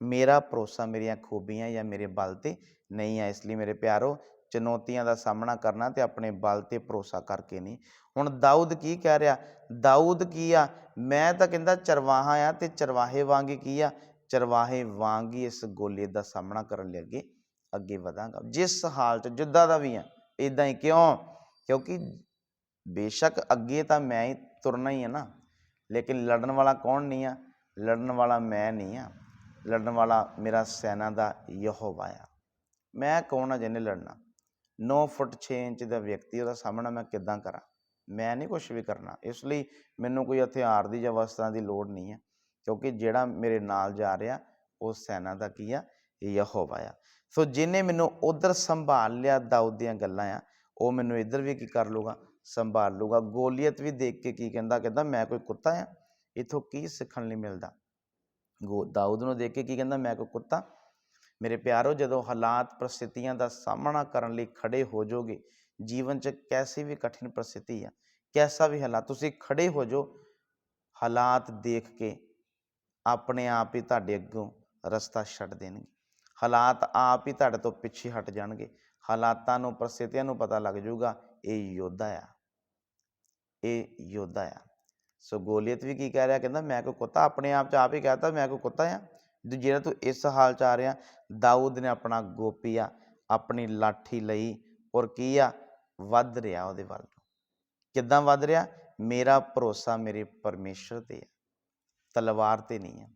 मेरा भरोसा मेरिया खूबियां या मेरे बल ते नहीं है। इसलिए मेरे प्यारो, चुनौतियों का सामना करना तो अपने बल ते भरोसा करके नहीं। हुण दाऊद की कह रहा, दाऊद की आ, मैं तो कहता चरवाहा आ ते चरवाहे वांग ही की आ, चरवाहे वांग ही इस गोलियत का सामना करने अगे अगे वधांगा। जिस हाल च जिद्दां दा भी आ इदां ही। क्यों? क्योंकि बेशक अगे तो मैं ही तुरना ही है ना, लेकिन लड़न वाला कौन नहीं है? लड़न वाला मैं नहीं हाँ, लड़न वाला मेरा सैना का यहोवा आ। मैं कौन है जिन्हें लड़ना? 9 फुट 6 इंच का व्यक्ति, उसका सामना मैं किदां करा? मैं नहीं कुछ भी करना। इसलिए मैनू कोई हथियार की या वस्त्रां की लोड़ नहीं है, क्योंकि जिहड़ा मेरे नाल जा रहा वो सैना का की आ, यहोवा आ। सो जिन्हें मैनू उधर संभाल लिया, दाऊद दीयां गल्लां आ, वो मैनू इधर भी की कर लूगा, संभाल लूगा। गोलियत भी देख के की कहता, कहता मैं कोई कुत्ता हाँ? इथों की सीखण नहीं मिलता। दाऊद नूं देख के की कहता, मैं कोई कुत्ता? मेरे प्यारो, जदों हालात परिस्थितियों का सामना करने लई खड़े हो जाओगे, जीवन च कैसी भी कठिन परिस्थिति है, कैसा भी हालात, तुसीं खड़े हो जाओ, हालात देख के अपने आप ही तुहाडे अग्गों रस्ता छड्ड देणगे। हालात आप ही तुहाडे तो पिछे हट जाणगे। हालातां नूं, परिस्थितियों नूं पता लग जाऊगा ये योद्धा आ, ये योद्धा आ। सो गोलियत भी की कह रहा, कहता मैं कोई कुत्ता? अपने आप च आप ही कहता मैं कोई कुत्ता हाँ? ਜਿਹੜਾ ਤੂੰ इस हाल च आ रहा। दाऊद ने अपना गोपिया अपनी लाठी लई और की आ वध रहा ਉਹਦੇ ਵੱਲ। ਕਿੱਦਾਂ वध रहा? मेरा भरोसा मेरे परमेश्वर ते है, तलवार ते नहीं है,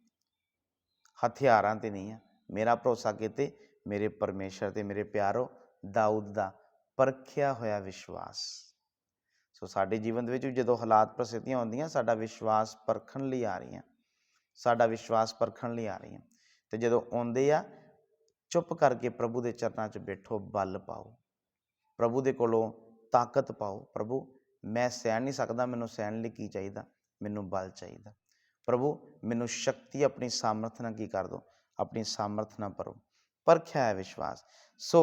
हथियारां ते नहीं है। मेरा भरोसा किते? मेरे परमेश्वर ते। मेरे प्यारो, दाऊद दा परखिया होया विश्वास। सो साडे जीवन दे विच जदों हालात परिस्थितियां आउंदियां, साडा विश्वास परखण लई आ रहीआं, साडा विश्वास परखण लई आ रही है। तो जदों आउंदे आ, चुप करके प्रभु के चरणों च बैठो, बल पाओ, प्रभु के कोलों ताकत पाओ। प्रभु मैं सहन नहीं सकता, मैनूं सहन लई की चाहिए? मैनूं बल चाहिए। प्रभु मैनूं शक्ति अपनी सामर्थ नाल की कर दो, अपनी सामर्थ नाल भरो। परखिया है विश्वास। सो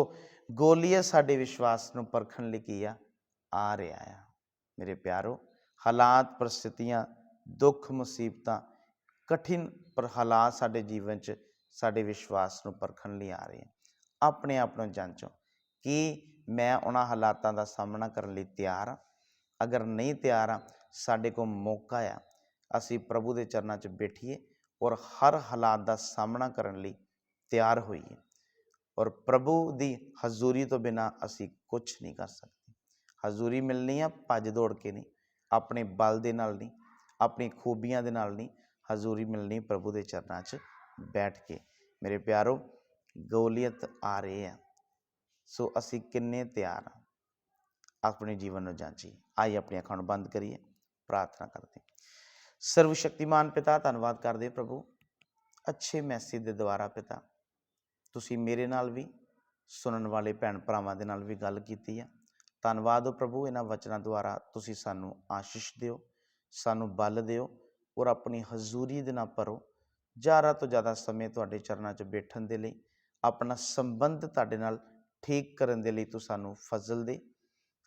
गोलियत साडे विश्वास नूं परखण लई की आ रहा है। मेरे प्यारो, हालात परिस्थितियां, दुख मुसीबतां, कठिन पर हालात साडे जीवन च साडे विश्वास नूं परखण लई आ रहे हैं। अपने आप नूं जांचो कि मैं उन्हां हालातां दा सामना करन लई तैयार हाँ। अगर नहीं तैयार हाँ, साडे कोल मौका आ, असीं प्रभु दे चरनां च बैठीए और हर हालात दा सामना करन लई तैयार होईए। और प्रभु दी हजूरी तो बिना असीं कुछ नहीं कर सकते। हजूरी मिलनी है भज दौड़ के नहीं, अपने बल दे नाल नहीं, अपनी खूबियां दे नाल नहीं। हजूरी मिलनी प्रभु के चरणों च बैठ के। मेरे प्यारो, गोलियत आ रहे हैं, सो असी किन्ने तैयार हाँ? अपने जीवन में जांची। आइए अपनी अखां नूं बंद करिए, प्रार्थना करते। सर्वशक्तिमान पिता, धन्नवाद करदे प्रभु अच्छे मैसेज के द्वारा। पिता तुसीं मेरे नाल भी, सुनन वाले भैन भरावां दे नाल भी गल कीती है। ਧੰਨਵਾਦ ਹੋ ਪ੍ਰਭੂ, ਇਹਨਾਂ ਵਚਨਾਂ ਦੁਆਰਾ ਤੁਸੀਂ ਸਾਨੂੰ ਆਸ਼ੀਸ਼ ਦਿਓ, ਸਾਨੂੰ ਬਲ ਦਿਓ ਔਰ ਆਪਣੀ ਹਜ਼ੂਰੀ ਦੇ ਨਾਲ ਭਰੋ। ਜ਼ਿਆਦਾ ਤੋਂ ਜ਼ਿਆਦਾ ਸਮੇਂ ਤੁਹਾਡੇ ਚਰਨਾਂ 'ਚ ਬੈਠਣ ਦੇ ਲਈ, ਆਪਣਾ ਸੰਬੰਧ ਤੁਹਾਡੇ ਨਾਲ ਠੀਕ ਕਰਨ ਦੇ ਲਈ ਤੂੰ ਸਾਨੂੰ ਫਜ਼ਲ ਦੇ।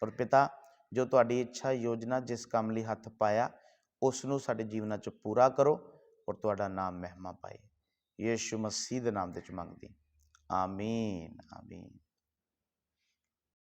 ਔਰ ਪਿਤਾ, ਜੋ ਤੁਹਾਡੀ ਇੱਛਾ ਯੋਜਨਾ ਜਿਸ ਕੰਮ ਲਈ ਹੱਥ ਪਾਇਆ ਉਸ ਨੂੰ ਸਾਡੇ ਜੀਵਨਾਂ 'ਚ ਪੂਰਾ ਕਰੋ ਔਰ ਤੁਹਾਡਾ ਨਾਮ ਮਹਿਮਾ ਪਾਏ। ਯੀਸ਼ੂ ਮਸੀਹ ਦੇ ਨਾਮ ਦੇ 'ਚ ਮੰਗਦੇ, ਆਮੀਨ ਆਮੀਨ।